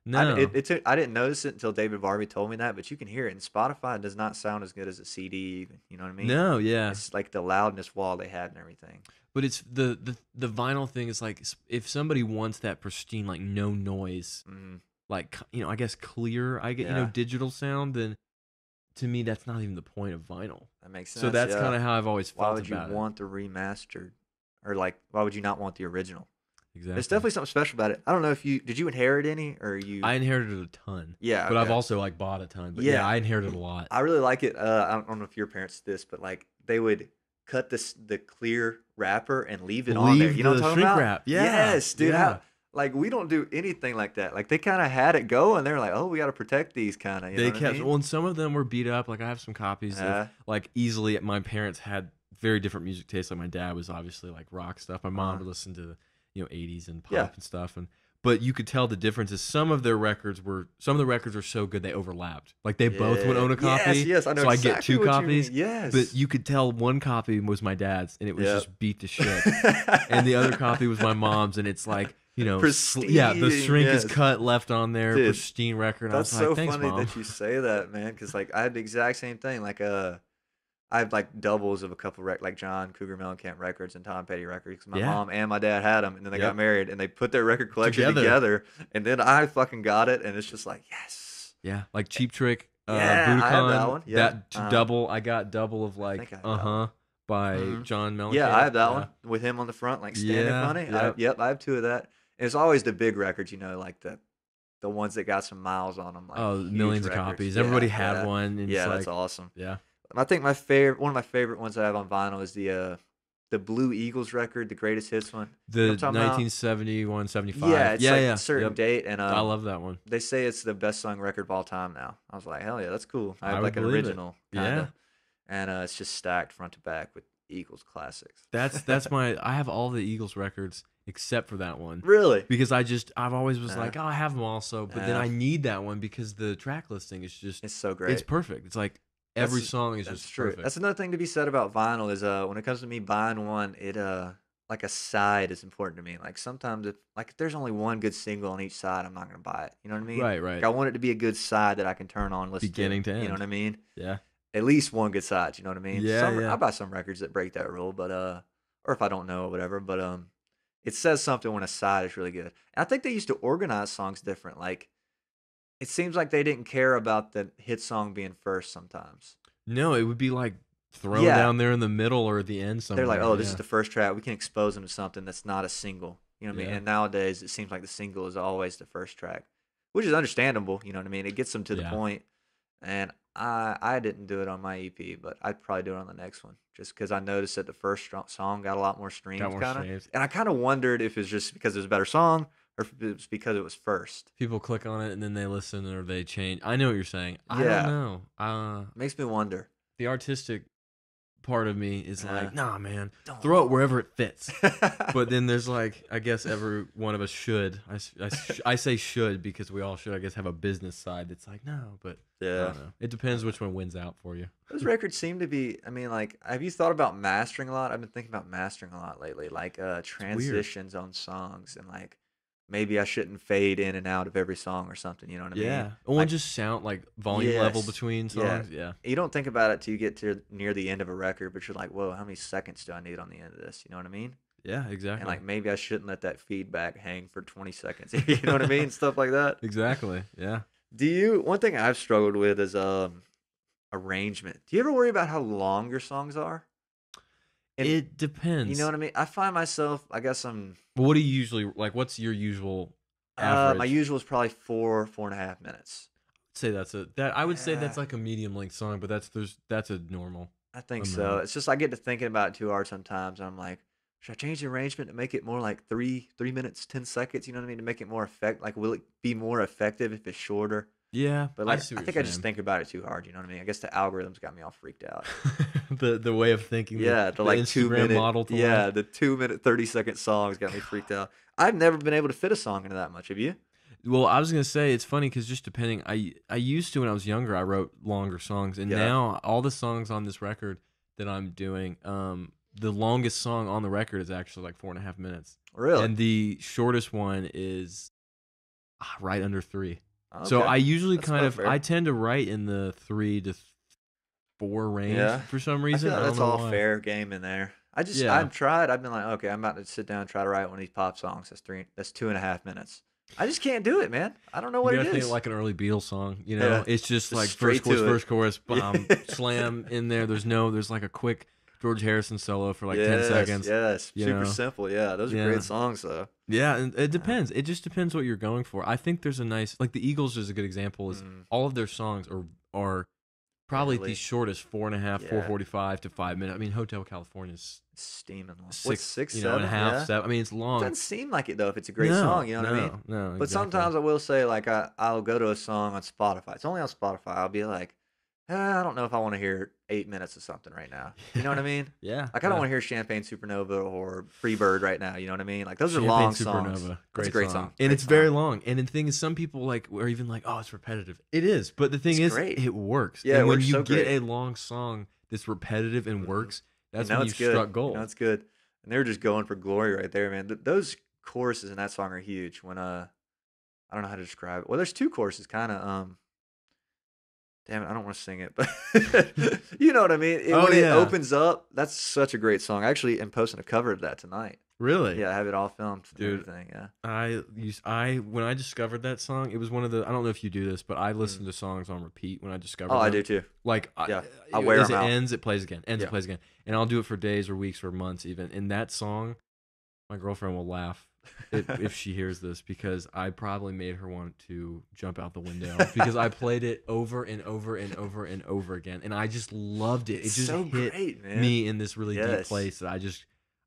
No,
I didn't notice it until David Barbie told me that, but you can hear it. And Spotify does not sound as good as a CD, even. You know what I mean?
no, yeah,
It's like the loudness wall they had and everything.
but it's the vinyl thing is like, if somebody wants that pristine, like no noise,
Mhm.
like I guess clear,
Yeah.
digital sound, then to me that's not even the point of vinyl.
That makes sense.
So that's
yeah.
kind of how I've always
Why
felt
would you
about it.
want the remastered? Or like, why would you not want the original?
Exactly.
There's definitely something special about it. I don't know if did you inherit any or you?
I inherited a ton.
Yeah,
But I've
okay.
also like bought a ton. But
Yeah.
yeah, I inherited a lot.
I really like it. I don't know if your parents did this, but like they would cut the clear wrapper and leave it on there.
Leave
You know what
the
I'm talking
shrink
about?
wrap. Yeah,
Yes, dude.
yeah.
Like we don't do anything like that. Like they kind of had it go, and they're like, "Oh, we got to protect these kind of." You
They
know what I
kept
mean?
well, and some of them were beat up. Like I have some copies
Yeah.
of like easily. My parents had very different music tastes. Like my dad was obviously like rock stuff. My mom would listen to 80s and pop
Yeah.
and stuff. But you could tell the differences. Some of the records were so good they overlapped. Like they both would own a copy.
Yes, I know
so
exactly
I get two
what you
copies.
mean. Yes,
But you could tell one copy was my dad's and it was
Yep.
just beat to shit. And the other copy was my mom's and it's like,
Pristine,
the shrink is
yes.
cut left on there,
Dude,
pristine record. And
That's
I was
so
like, thanks,
funny
Mom.
that you say that, man. Because like I had the exact same thing. Like I have like doubles of a couple like John Cougar Mellencamp records and Tom Petty records. 'Cause my
Yeah.
mom and my dad had them, and then they
Yep.
got married, and they put their record collection together, and then I fucking got it, and it's just like yes.
Yeah, like Cheap Trick,
Yeah, I have
Budokan,
that one. Yeah.
that double. I got double of like
think I have that one.
by
Mhm.
John Mellencamp.
Yeah, I have that one with him on the front, like standing
Yeah,
funny.
yep.
Yep, I have two of that. And it's always the big records, like the ones that got some miles on them. Like
Oh,
huge
millions of
records.
copies.
Yeah,
Everybody had
yeah.
one. And
Yeah,
it's
that's
like,
awesome.
yeah.
I think one of my favorite ones I have on vinyl is the Blue Eagles record, the greatest hits one.
The
You know what I'm talking about?
1971, 75.
Yeah, it's like
yeah.
a certain
Yep.
date, and
I love that one.
they say it's the best sung record of all time now. I was like, hell yeah, that's cool. I have
I
like
would
an
believe it.
original,
Yeah.
kinda. And it's just stacked front to back with Eagles classics.
That's my. I have all the Eagles records except for that one.
Really.
Because I've always was
Yeah.
like, oh, I have them also, but then
Yeah.
I need that one because the track listing is just
It's so great.
it's perfect. It's like every
That's-
song is
That's
just
true.
perfect.
That's another thing to be said about vinyl is when it comes to me buying one, it like a side is important to me. Like sometimes if there's only one good single on each side, I'm not gonna buy it. You know what I mean?
Right.
Like I want it to be a good side that I can turn on, and listen
Beginning to
You know
end.
what I mean?
Yeah.
At least one good side. You know what I mean?
Yeah, yeah.
I buy some records that break that rule, but or if I don't know or whatever, but it says something when a side is really good. And I think they used to organize songs different. Like it seems like they didn't care about the hit song being first sometimes.
No, it would be like thrown
Yeah.
down there in the middle or at the end somewhere.
They're like, oh, this is
yeah.
the first track. We can expose them to something that's not a single. You know what I mean?
Yeah.
And nowadays, it seems like the single is always the first track, which is understandable. You know what I mean? It gets them to the
Yeah.
point. And I didn't do it on my EP, but I'd probably do it on the next one, just because I noticed that the first song got a lot more streams,
Got more
kind of.
streams.
And I kind of wondered if it's just because it was a better song, or if it was because it was first.
People click on it and then they listen or they change. I know what you're saying. I
Yeah.
don't know.
It makes me wonder.
The artistic part of me is
Yeah.
like, nah, man,
Don't.
throw it wherever it fits. But then there's like, I guess every one of us should. I say should because we all should, I guess, have a business side that's like, no, but I
Yeah.
don't know. It depends which one wins out for you.
Those records seem to be, I mean, like, have you thought about mastering a lot? I've been thinking about mastering a lot lately, like transitions on songs and like maybe I shouldn't fade in and out of every song or something, you know what I mean?
Yeah. Or
Like,
just sound like volume level
yes,
between
yeah.
songs. Yeah.
You don't think about it till you get to near the end of a record, but you're like, whoa, how many seconds do I need on the end of this? You know what I mean?
Yeah, exactly.
And like maybe I shouldn't let that feedback hang for 20 seconds. You know what I mean? Stuff like that.
Exactly. Yeah.
One thing I've struggled with is arrangement. Do you ever worry about how long your songs are? And
It depends.
you know what I mean? I find myself, I guess
But what do you usually like? What's your usual average?
my usual is probably 4.5 minutes.
Say I would say that's
Yeah.
like a medium length song, but that's a normal
I think
amount.
so. It's just I get to thinking about it too hard sometimes. And I'm like, should I change the arrangement to make it more like 3 minutes, 10 seconds? You know what I mean? To make it more like, will it be more effective if it's shorter?
Yeah,
But
I
like,
see
I
what
think
you're
I just
saying.
think about it too hard. You know what I mean? I guess the algorithms got me all freaked out.
the way of thinking.
Yeah,
the
like
Instagram
2 minute
model. To
Yeah,
life.
the 2 minute 30-second songs got me freaked out. I've never been able to fit a song into that much. Have you?
Well, I was gonna say it's funny because just depending. I used to when I was younger. I wrote longer songs, and
Yeah.
now all the songs on this record that I'm doing, the longest song on the record is actually like 4.5 minutes,
Really?
and the shortest one is right under 3.
Okay.
So I usually
That's
kind
about
of
fair.
I tend to write in the 3 to 4 range
Yeah.
for some
I
reason.
feel
I
like
don't
that's
know
all
why.
fair game in there.
Yeah.
I've tried. I've been like, okay, I'm about to sit down and try to write one of these pop songs. That's 2.5 minutes. I just can't do it, man. I don't know
You
what
gotta
it
think
is.
like an early Beatles song, you know?
Yeah.
It's just
Just
like
straight to it.
first chorus, bomb,
Yeah.
slam in there. There's like a quick George Harrison solo for like 10
Yes,
seconds.
yes,
you
super
know?
simple. Yeah, those are
Yeah.
great songs though.
Yeah, and it depends. It just depends what you're going for. I think there's a nice like the Eagles is a good example. Is all of their songs are probably at
Barely.
the shortest 4.5,
Yeah.
4:45 to 5 minutes. I mean, Hotel California's
Steaming long.
6,
What's 6,
you know, and a
7?
half,
Yeah.
7. I mean, it's long.
Doesn't seem like it though if it's a great
no,
song. You know
no,
what I mean?
No,
But
exactly.
sometimes I will say like I'll go to a song on Spotify. It's only on Spotify. I'll be like, I don't know if I want to hear 8 minutes of something right now. You know what I mean?
Yeah.
Like I don't want to hear Champagne Supernova or Free Bird right now. You know what I mean? Like those are
Champagne
long
Supernova.
songs.
Great
That's a great
song.
song.
And
Great
it's very
song.
long. And the thing is, some people like are even like, oh, it's repetitive. It is. But the thing
It's
is,
great.
it works.
Yeah,
and
it
when
works
you
so
get
great.
a long song that's repetitive and
Mhm.
works, that's
You know
when you
it's good.
struck gold.
You know it's good. And they're just going for glory right there, man. Those choruses in that song are huge. When I don't know how to describe it. Well, there's two choruses, kind of. Damn it, I don't want to sing it, but you know what I mean.
Oh,
When it
yeah.
opens up, that's such a great song. I actually am posting a cover of that tonight.
Really?
Yeah, I have it all filmed and
Dude.
everything. Yeah.
When I discovered that song, it was one of the I don't know if you do this, but I listen to songs on repeat when I discover
Oh,
them.
I do too.
Like
Yeah, I wear
as
'em
it
out.
ends, it plays again. Ends,
Yeah.
it plays again. And I'll do it for days or weeks or months even. And that song, my girlfriend will laugh if she hears this because I probably made her want to jump out the window because I played it over and over and over and over again, and I just loved it.
It's
it just
so
hit
great, man.
me in this really deep
Yes.
place that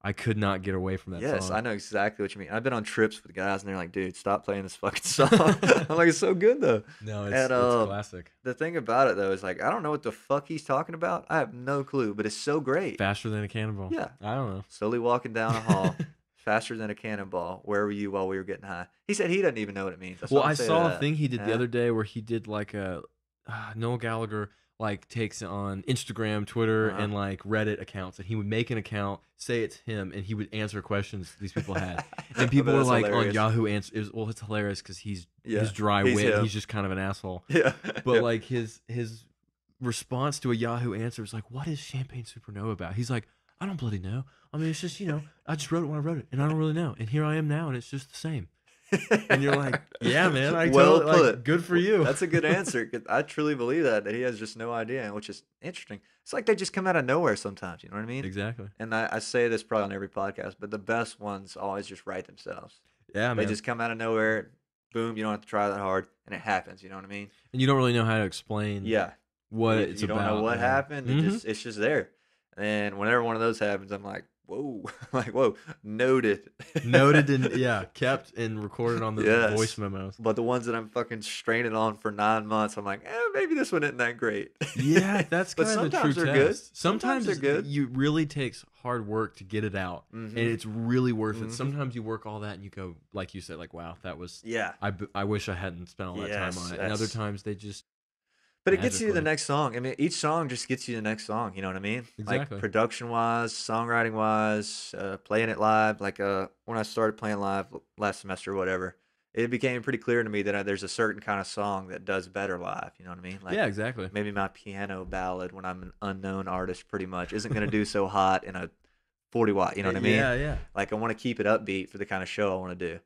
I could not get away from that
Yes,
song.
I know exactly what you mean. I've been on trips with guys, and they're like, "Dude, stop playing this fucking song." I'm like, "It's so good though."
No,
And,
it's classic.
The thing about it though is like, I don't know what the fuck he's talking about. I have no clue, but it's so great.
Faster than a cannonball.
Yeah.
I don't know.
Slowly walking down a hall, faster than a cannonball. Where were you while we were getting high? He said he doesn't even know what it means.
Well,
I
I saw a thing he did the
Yeah.
other day where he did like a Noel Gallagher like takes on Instagram, Twitter, and like Reddit accounts, and he would make an account, say it's him, and he would answer questions these people had, and people were
That's
like
hilarious.
on Yahoo answers. Well, it's hilarious because he's
Yeah,
his dry
he's
wit.
him.
He's just kind of an asshole.
Yeah,
But
yeah.
like his response to a Yahoo answer is like, "What is Champagne Supernova about?" He's like, "I don't bloody know. I mean, it's just I just wrote it when I wrote it, and I don't really know. And here I am now, and it's just the same." And you're like, "Yeah, man.
Well
totally, like,
put.
good for you."
That's a good answer. 'Cause I truly believe that he has just no idea, which is interesting. It's like they just come out of nowhere sometimes. You know what I mean?
Exactly.
And I say this probably on every podcast, but the best ones always just write themselves.
Yeah,
They
man.
just come out of nowhere. Boom, you don't have to try that hard, and it happens. You know what I mean?
And you don't really know how to explain
Yeah.
what
You
it's
don't
about.
know what
yeah.
happened.
Mhm.
It's just there. And whenever one of those happens, I'm like, whoa, like whoa, noted,
Noted and yeah, kept and recorded on the voice memos.
But the ones that I'm fucking straining on for 9 months, I'm like, maybe this one isn't that great.
Yeah, that's
but
kind of the true
sometimes they're
test.
good.
Sometimes
they're good.
You really takes hard work to get it out,
Mm-hmm.
and it's really worth it. Sometimes you work all that and you go, like you said, like wow, that was I wish I hadn't spent all that time on it. And other times they just.
But it gets you to the next song. I mean, each song just gets you to the next song. You know what I mean?
Exactly.
Like production-wise, songwriting-wise, playing it live. Like when I started playing live last semester or whatever, it became pretty clear to me that there's a certain kind of song that does better live. You know what I mean? Like,
yeah, exactly.
Maybe my piano ballad when I'm an unknown artist pretty much isn't going to do so hot in a 40 watt. You know what I mean?
Yeah, yeah.
Like I want to keep it upbeat for the kind of show I want to do.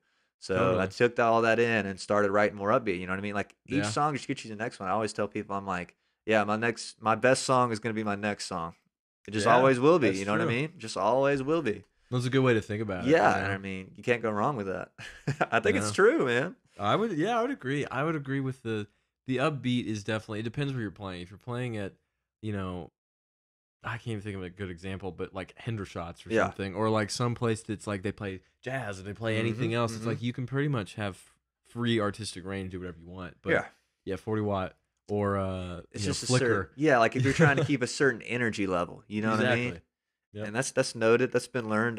So I took all that in and started writing more upbeat. You know what I mean? Like each song just gets you to the next one. I always tell people, I'm like, yeah, my best song is going to be my next song. It just always will be. You know what I mean? Just always will be.
That's a good way to think about it.
Yeah, and I mean, you can't go wrong with that. I think it's true, man.
I would agree. I would agree with the upbeat is definitely. It depends where you're playing. If you're playing at, I can't even think of a good example, but like Hendershots or something, or like some place that's like they play jazz and they play anything else. It's like you can pretty much have free artistic range, do whatever you want. But yeah, 40 watt. Or
it's just
flicker.
Like if you're trying to keep a certain energy level, you know what I mean? Yep. And that's noted. That's been learned.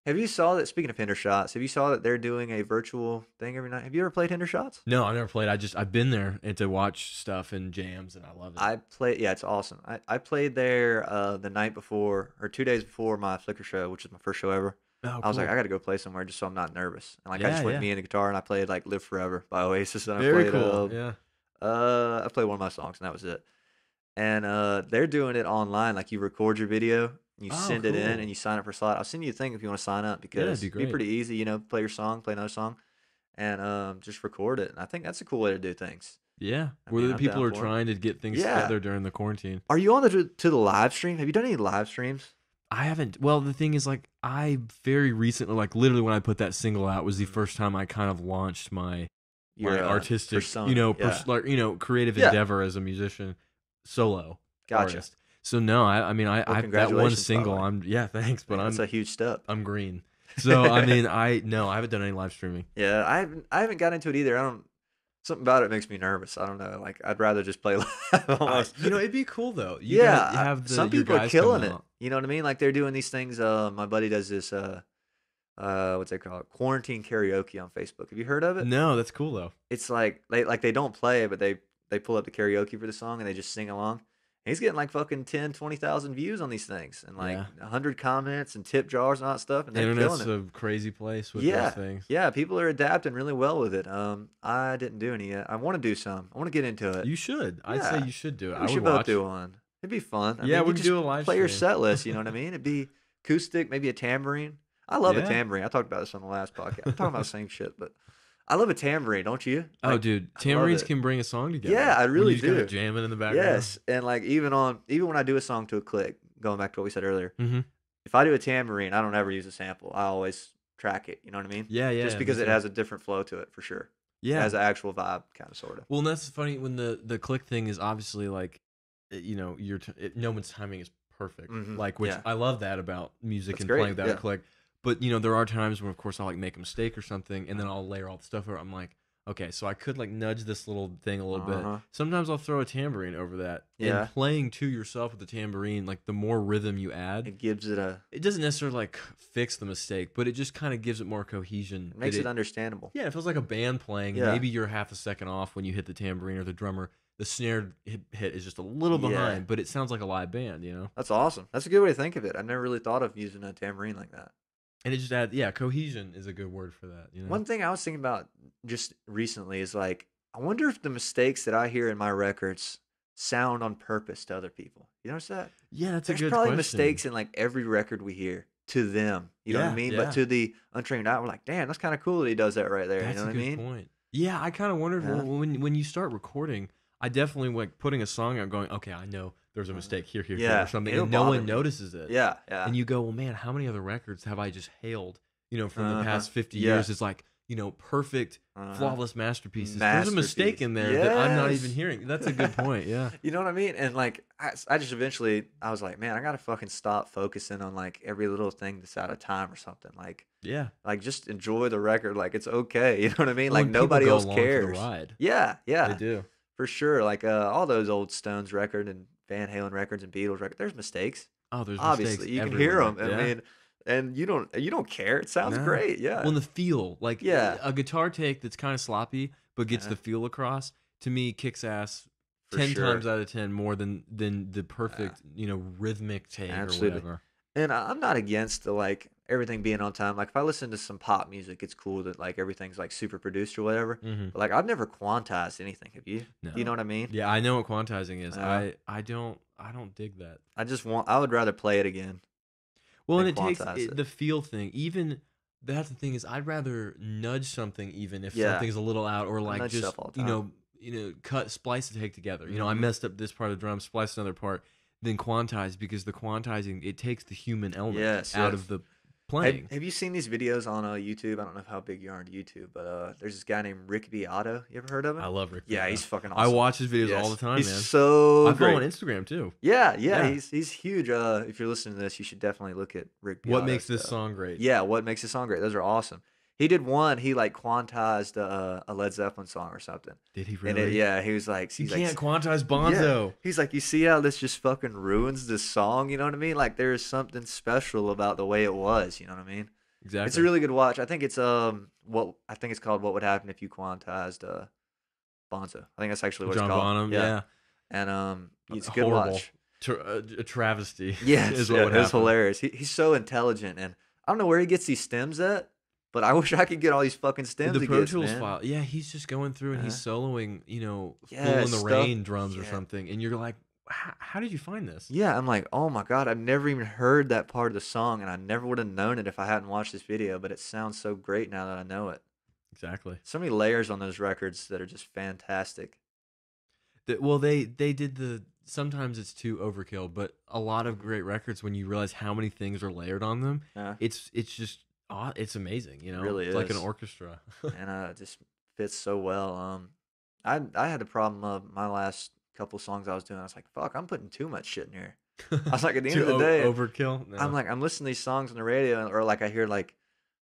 Have you saw that? Speaking of Hendershots, have you saw that they're doing a virtual thing every night? Have you ever played Hendershots?
No, I never played. I've been there and to watch stuff and jams, and I love it.
I played. Yeah, it's awesome. I played there the night before or 2 days before my Flickr show, which is my first show ever.
Oh,
I was like, I got to go play somewhere just so I'm not nervous. And like I just went me and the guitar and I played like "Live Forever" by Oasis. And
Very
I played,
cool. Yeah.
I played one of my songs and that was it. And they're doing it online. Like you record your video, you send it in, and you sign up for a slot. I'll send you a thing if you want to sign up because it'd be pretty easy. Play your song, play another song, and just record it. And I think that's a cool way to do things.
Yeah, where people are trying to get things together during the quarantine.
Are you on to the live stream? Have you done any live streams?
I haven't. Well, the thing is, like, I very recently, like, literally when I put that single out was the first time I kind of launched my artistic, persona, creative endeavor as a musician, solo artist. So no, I mean, I that one single. Thanks, but
that's a huge step.
I'm green. So I mean, I haven't done any live streaming.
Yeah, I haven't got into it either. Something about it makes me nervous. I don't know. Like I'd rather just play live.
It'd be cool though.
Some people are killing it. You know what I mean? Like they're doing these things. My buddy does this. What's it called? Quarantine karaoke on Facebook. Have you heard of it?
No, that's cool though.
It's like they don't play, but they pull up the karaoke for the song and they just sing along. And he's getting like fucking 10, 20,000 views on these things and like 100 comments and tip jars and all that stuff. And they're killing it.
Internet's a crazy place with those things.
Yeah, people are adapting really well with it. I didn't do any yet. I want to do some. I want to get into it.
You should. I'd say you should do it.
We should both do one. It'd be fun.
I mean, we could do a live
play
stream.
your set list. You know what I mean? It'd be acoustic, maybe a tambourine. I love a tambourine. I talked about this on the last podcast. I'm talking about the same shit, but I love a tambourine, don't you?
Like, dude, tambourines can bring a song together.
Yeah, I really do.
Just jamming in the background.
Yes, and like even when I do a song to a click, going back to what we said earlier, if I do a tambourine, I don't ever use a sample. I always track it. You know what I mean?
Yeah.
Just because it has a different flow to it for sure.
Yeah,
it has an actual vibe, kind of, sort of.
Well, and that's funny when the click thing is obviously like, no one's timing is perfect. Like, which I love that about music and playing without a click. But there are times when, of course, I'll like make a mistake or something, and then I'll layer all the stuff over. I'm like, okay, so I could like nudge this little thing a little bit. Sometimes I'll throw a tambourine over that. Yeah. And playing to yourself with the tambourine, like the more rhythm you add,
it gives it It
doesn't necessarily like fix the mistake, but it just kind of gives it more cohesion.
It makes it understandable.
Yeah, it feels like a band playing. Yeah. Maybe you're half a second off when you hit the tambourine or the drummer. The snare hit is just a little behind, but it sounds like a live band.
That's awesome. That's a good way to think of it. I've never really thought of using a tambourine like that.
And it just adds, cohesion is a good word for that.
One thing I was thinking about just recently is like, I wonder if the mistakes that I hear in my records sound on purpose to other people. You notice that?
Yeah, that's a good question.
There's probably mistakes in like every record we hear to them. You know what I mean? Yeah. But to the untrained eye, we're like, damn, that's kind of cool that he does that right there.
That's
you know what I mean?
Point. Yeah, I kind of wondered when you start recording, I definitely like putting a song out going, okay, I know there's a mistake here, or something, and no one notices it.
Yeah.
And you go, well, man, how many other records have I just hailed? From the past 50 years, it's like, perfect, flawless masterpieces. There's a
Masterpiece.
mistake in there that I'm not even
Yes.
hearing. That's a good point. Yeah.
You know what I mean? And like, I just eventually, I was like, man, I gotta fucking stop focusing on like every little thing that's out of time or something.
Yeah.
Like just enjoy the record. Like it's okay. You know what I mean?
Well,
Like
and people
nobody
go
else
along for the
cares.
ride.
Yeah,
They
yeah,
do.
for sure. Like all those old Stones record and Van Halen records and Beatles records. There's mistakes.
Oh, there's mistakes
Obviously, you can hear
everywhere.
them. I
Yeah.
mean, and you don't care. It sounds
Nah.
great.
Well,
Yeah,
and the feel, like
yeah,
a guitar take that's kind of sloppy but gets
uh,
the feel across, to me kicks ass
for
10
sure.
times out of 10 more than the perfect, rhythmic take or
Absolutely.
whatever.
And I'm not against the like everything being on time. Like if I listen to some pop music, it's cool that like everything's like super produced or whatever.
Mhm.
But like I've never quantized anything. Have you? Do you know
No.
what I mean?
Yeah, I know what quantizing is.
Uh,
I don't dig that.
I would rather play it again
Well, and
than
it takes
quantize it.
the feel thing. Even that's the thing is, I'd rather nudge something even if
Yeah,
something's a little out, or
I
like
nudge
just
stuff all the time.
cut splice the take together. I
Hmm.
messed up this part of the drum, splice another part, then quantize, because the quantizing, it takes the human element
Yes,
out
yes.
of the
Have,
playing.
have you seen these videos on YouTube? I don't know how big you are on YouTube, but there's this guy named Rick Beato. You ever heard of
I
him?
love Rick
Yeah,
Beato.
he's fucking
I
awesome.
watch his videos all the
Yes,
time,
he's
man.
so
I follow on
great.
Instagram too.
Yeah, yeah,
Yeah.
he's huge. If you're listening to this, you should definitely look at Rick
What
Beato
makes this
stuff.
song great?
Yeah, what makes a song great? Those are awesome. He did one. He like quantized a Led Zeppelin song or something.
Did he
And
really?
yeah, he was like,
You
he's like,
can't quantize
yeah.
Bonzo.
He's like, you see how this just fucking ruins this song? You know what I mean? Like there is something special about the way it was. You know what I mean? It's a
Exactly.
really good watch. I think it's I think it's called What Would Happen If You Quantized Bonzo. I think that's actually what it's
John
called.
Bonham,
Yeah.
yeah.
And it's a good
Horrible.
watch.
A travesty.
Yes,
is
yeah,
what would
it was
happen.
hilarious. He's so intelligent, and I don't know where he gets these stems at, but I wish I could get all these fucking stems
The
he
Pro
gets,
Tools
man.
file. Yeah, he's just going through and he's soloing,
Yeah,
Full in the
stuff.
Rain drums or
Yeah.
something. And you're like, how did you find this?
Yeah, I'm like, oh my god, I've never even heard that part of the song, and I never would have known it if I hadn't watched this video. But it sounds so great now that I know it.
Exactly.
So many layers on those records that are just fantastic.
Well, they did sometimes it's too overkill, but a lot of great records, when you realize how many things are layered on them,
Yeah,
it's just it's amazing.
it really
It's like an
is.
orchestra.
And it just fits so well. I had a problem my last couple songs I was doing. I was like, fuck, I'm putting too much shit in here. I was like, at the end
Too
of the day,
overkill. No.
I'm like, I'm listening to these songs on the radio, or like I hear like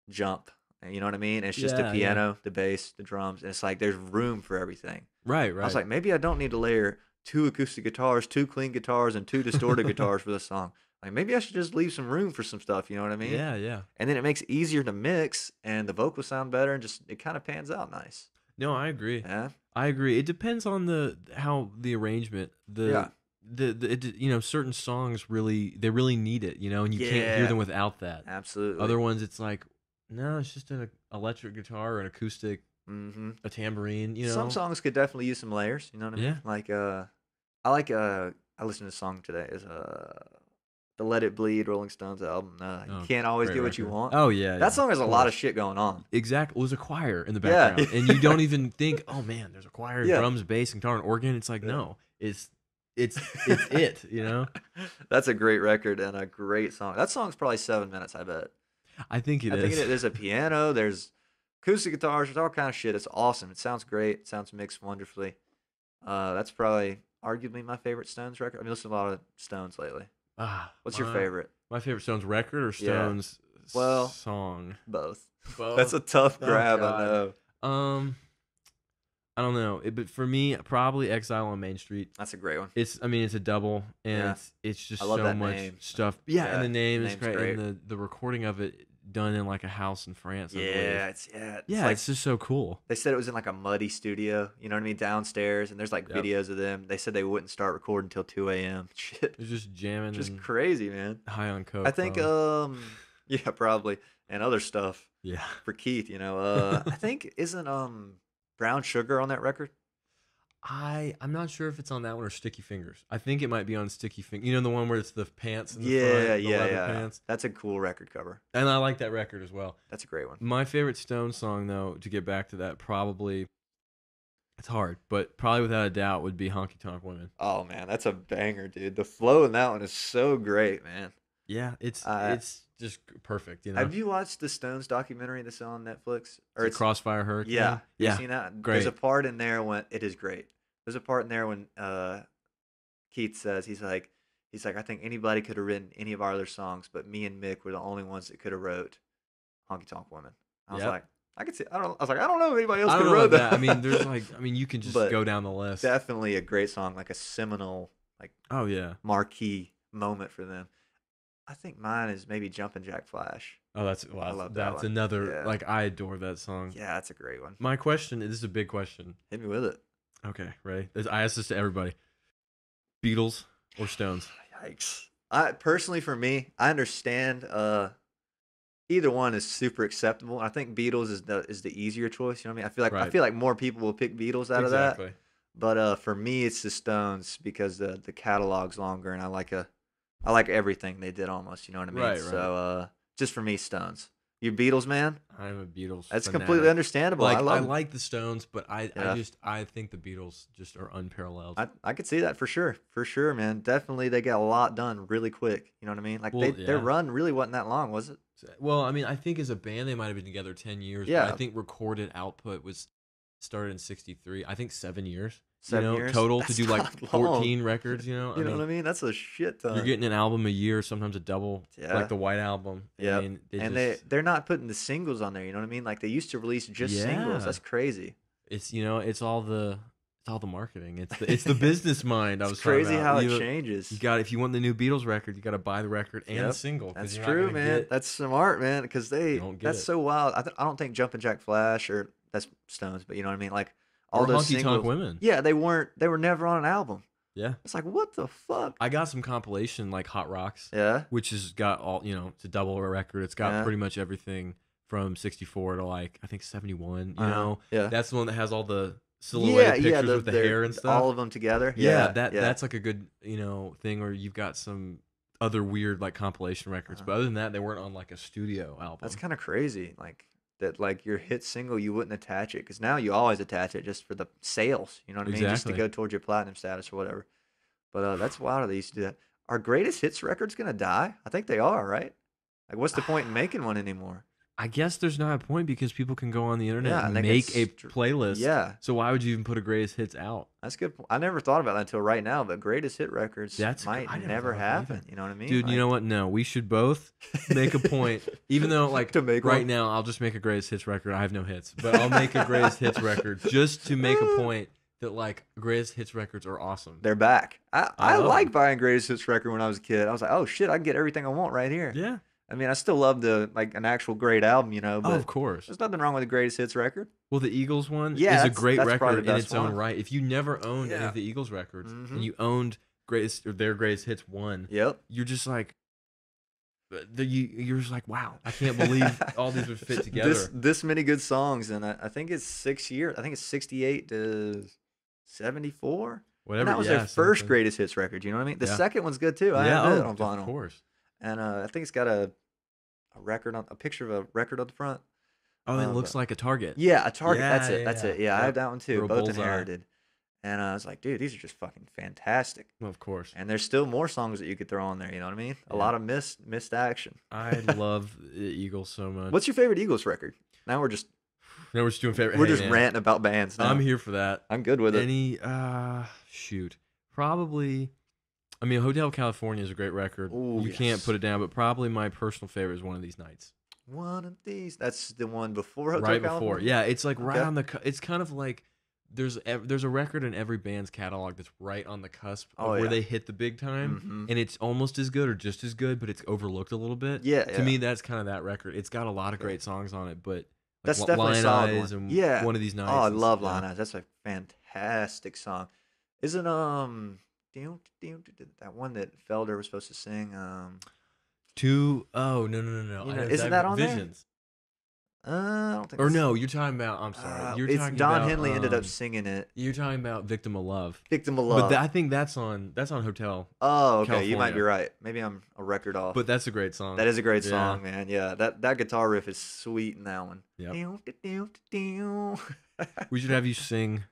jump, you know what I mean? And it's just the
Yeah,
piano, the bass, the drums, and it's like there's room for everything.
right.
I was like, maybe I don't need to layer 2 acoustic guitars, 2 clean guitars, and 2 distorted guitars for this song. Like maybe I should just leave some room for some stuff, you know what I mean?
yeah, yeah.
And then it makes it easier to mix, and the vocals sound better, and just it kind of pans out nice.
No, I agree.
Yeah,
I agree. It depends on how the arrangement,
yeah,
certain songs they really need it, and you can't hear
Yeah.
them without that.
absolutely.
Other ones, it's like, no, it's just an electric guitar or an acoustic,
Mm-hmm.
a tambourine,
Some songs could definitely use some layers. You know what I mean?
Yeah.
Like I listened to a song today. Is the Let It Bleed Rolling Stones album.
Oh,
You Can't Always
great
Get What You
record.
Want.
Oh yeah,
That song has a lot of
course.
shit going on.
Exactly. It was a choir in the
Yeah.
background, and you don't even think, oh man, there's a choir,
Yeah.
drums, bass, guitar, and organ. It's like,
Yeah.
no, it's it.
That's a great record and a great song. That song's probably 7 minutes. I bet.
I think it
I think
is.
there's a piano. There's acoustic guitars. There's all kind of shit. It's awesome. It sounds great. It sounds mixed wonderfully. That's probably arguably my favorite Stones record. I've been listening to a lot of Stones lately. What's your favorite?
My favorite Stones record or Stones
Well,
song?
Both.
Both.
That's a tough
Oh,
grab.
God.
I know.
I don't know, but for me, probably Exile on Main Street.
That's a great one.
It's a double, and
Yeah.
it's just
I love
so
that
much
name.
stuff. Yeah,
Yeah,
and the name
the
is
name's
great,
great.
and the recording of it done in like a house in France. I believe.
Yeah, it's
Yeah,
like
it's just so cool.
they said it was in like a muddy studio. You know what I mean? Downstairs, and there's like
Yep.
videos of them. They said they wouldn't start recording until 2 a.m. Shit,
It's just jamming,
just
and
crazy, man.
high on coke.
I think yeah, probably, and other stuff
yeah.
for Keith. I think isn't Brown Sugar on that record?
I'm not sure if it's on that one or Sticky Fingers. I think it might be on Sticky Fingers. The one where it's the pants in the front, the leather pants.
That's a cool record cover.
And I like that record as well.
That's a great one.
My favorite Stone song, though, to get back to that, probably, it's hard, but probably without a doubt would be Honky Tonk Women.
Oh man, that's a banger, dude. The flow in that one is so great, man.
Yeah, it's just perfect. You know.
Have you watched the Stones documentary that's on Netflix? Or
It's Crossfire Hurricane.
Yeah.
Yeah.
You seen that?
Great.
There's a part in there when it is great. There's a part in there when Keith says he's like I think anybody could have written any of our other songs, but me and Mick were the only ones that could have wrote Honky Tonk Women. I was
Yep.
like, I could see. I was like, I don't know if anybody else
I
could
don't
have
know
wrote
about
that.
that. I mean, you can just
But
go down the list.
definitely a great song, like a seminal, like
Oh yeah.
marquee moment for them. I think mine is maybe Jumpin' Jack Flash.
Oh, that's
I love that one.
another
Yeah.
like I adore that song.
Yeah, that's a great one.
My question, this is a big question.
Hit me with it.
Okay, ready? I asked this to everybody. Beatles or Stones?
Yikes. Personally, for me, I understand either one is super acceptable. I think Beatles is the easier choice. You know what I mean? I feel like more people will pick Beatles out of that. But for me, it's the Stones because the catalog's longer and I like everything they did almost. You know what I mean?
Right.
So just for me, Stones. You Beatles man?
I'm a Beatles.
That's
fanatic.
completely understandable.
Like
I
I like the Stones, but I think the Beatles just are unparalleled.
I could see that for sure, man. Definitely, they got a lot done really quick. You know what I mean? Like their run really wasn't that long, was it?
Well, I mean, I think as a band they might have been together 10 years.
Yeah.
But I think recorded output was started in '63. I think 7 years.
7 years
Total
That's
to do like
not long.
14 records. You know.
You know what I mean? That's a shit ton.
You're getting an album a year, sometimes a double,
Yeah.
like the White Album.
Yeah,
I mean,
they're not putting the singles on there. You know what I mean? Like they used to release just singles. That's crazy.
It's all the marketing. It's the business mind.
It's crazy how it changes.
You got if you want the new Beatles record, you got to buy the record and the single.
That's true, man. That's smart, man. Because that's so wild. I don't think Jumpin' Jack Flash or that's Stones, but you know what I mean? Like all those
Honky
singles.
Tonk Women.
Yeah, they were never on an album.
Yeah.
It's like, what the fuck?
I got some compilation like Hot Rocks.
Yeah.
Which has got all, it's a double record. It's got pretty much everything from 64 to like, I think 71, you know?
Yeah.
That's the one that has all the silhouette pictures with the hair and stuff.
All of them together.
Yeah. That's like a good, thing where you've got some other weird like compilation records. But other than that, they weren't on like a studio album.
That's kind of crazy. That like your hit single, you wouldn't attach it because now you always attach it just for the sales. You know what I mean? Just to go towards your platinum status or whatever. But that's wild. They used to do that. Are greatest hits records gonna die? I think they are, right? Like, what's the point in making one anymore?
I guess there's not a point because people can go on the internet and make a playlist.
Yeah.
So why would you even put a greatest hits out?
That's good. I never thought about that until right now. But greatest hit records might never happen. You know what I mean?
Dude, you know what? No, we should both make a point. Even though, like,
to make
right now, I'll just make a greatest hits record. I have no hits, but I'll make a greatest hits record just to make a point that like greatest hits records are awesome.
They're back. I like buying greatest hits record when I was a kid. I was like, oh shit, I can get everything I want right here.
Yeah.
I mean, I still love an actual great album, but
of course.
There's nothing wrong with the greatest hits record.
Well, the Eagles one is a great record in its own right. If you never owned any of the Eagles records and you owned their greatest hits one, you're just like, you're just like, wow, I can't believe all these would fit together.
This many good songs, and I think it's 6 years. I think it's 68 to 74. Whatever. And that was their first greatest hits record. You know what I mean? The second one's good too. I have it on vinyl.
Of course.
And I think it's got a picture of a record on the front.
Oh, it looks like a Target.
Yeah, a Target. That's it. Yeah, I have that one too. Both
bullseye.
Inherited. And I was like, dude, these are just fucking fantastic.
Well, of course.
And there's still more songs that you could throw on there. You know what I mean? A lot of missed action.
I love the Eagles so much.
What's your favorite Eagles record? Now we're just
doing favorite.
We're just ranting about bands now.
I'm here for that.
I'm good with
it. Probably. I mean, Hotel California is a great record.
Ooh,
you can't put it down, but probably my personal favorite is One of These Nights.
One of These. That's the one before Hotel
California?
Right before.
Yeah, it's like right on the. It's kind of like there's a record in every band's catalog that's right on the cusp of where they hit the big time, and it's almost as good or just as good, but it's overlooked a little bit.
Yeah.
To me, that's kind of that record. It's got a lot of great songs on it, but
that's definitely a solid one.
And One of These Nights.
Oh, I love Line Eyes. That's a fantastic song. Isn't that one that Felder was supposed to sing?
No.
Isn't that on
Visions?
There? I don't think.
Or no, you're talking about. I'm sorry. You're talking
Don
about,
Henley ended up singing it.
You're talking about "Victim of Love."
Victim of Love.
But I think that's on Hotel.
Oh, okay.
California.
You might be right. Maybe I'm a record off.
But that's a great song.
That is a great song, man. Yeah, that guitar riff is sweet in that one.
Yep. We should have you sing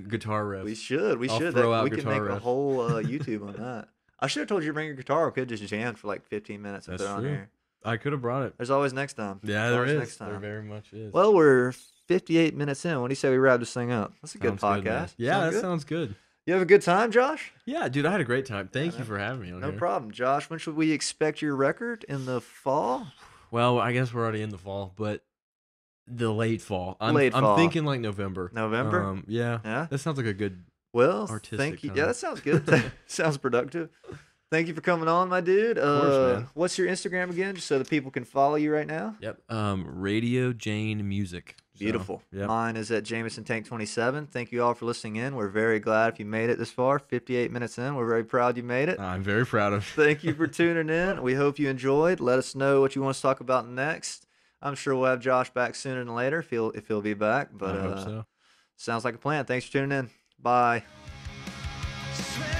guitar riffs.
We should. We can make a whole YouTube on that. I should have told you to bring your guitar. We could just jam for like 15 minutes and put it on here.
I could have brought it.
There's always next time.
Yeah,
There's
there
always
is.
next time.
There very much is.
Well, we're 58 minutes in. What do you say we wrap this thing up? That's a good
Sounds
podcast.
Good, yeah,
Sound good?
sounds good.
You have a good time, Josh?
Yeah, dude, I had a great time. Thank you for having me on
No
here.
problem. Josh, when should we expect your record? In the fall?
Well, I guess we're already in the fall, but the late fall. I'm
fall.
thinking like November.
November?
Yeah.
Yeah?
That sounds like a good artistic
thank you.
time.
Yeah, that sounds good. Sounds productive. Thank you for coming on, my dude.
Of course, man.
What's your Instagram again, just so that people can follow you right now?
Yep. Radio Jane Music.
Beautiful.
Yep.
Mine is at Jameson Tank 27. Thank you all for listening in. We're very glad if you made it this far. 58 minutes in. We're very proud you made it.
I'm very proud of.
Thank you for tuning in. We hope you enjoyed. Let us know what you want us to talk about next. I'm sure we'll have Josh back sooner than later if he'll be back. But
I hope so.
Sounds like a plan. Thanks for tuning in. Bye.
Swear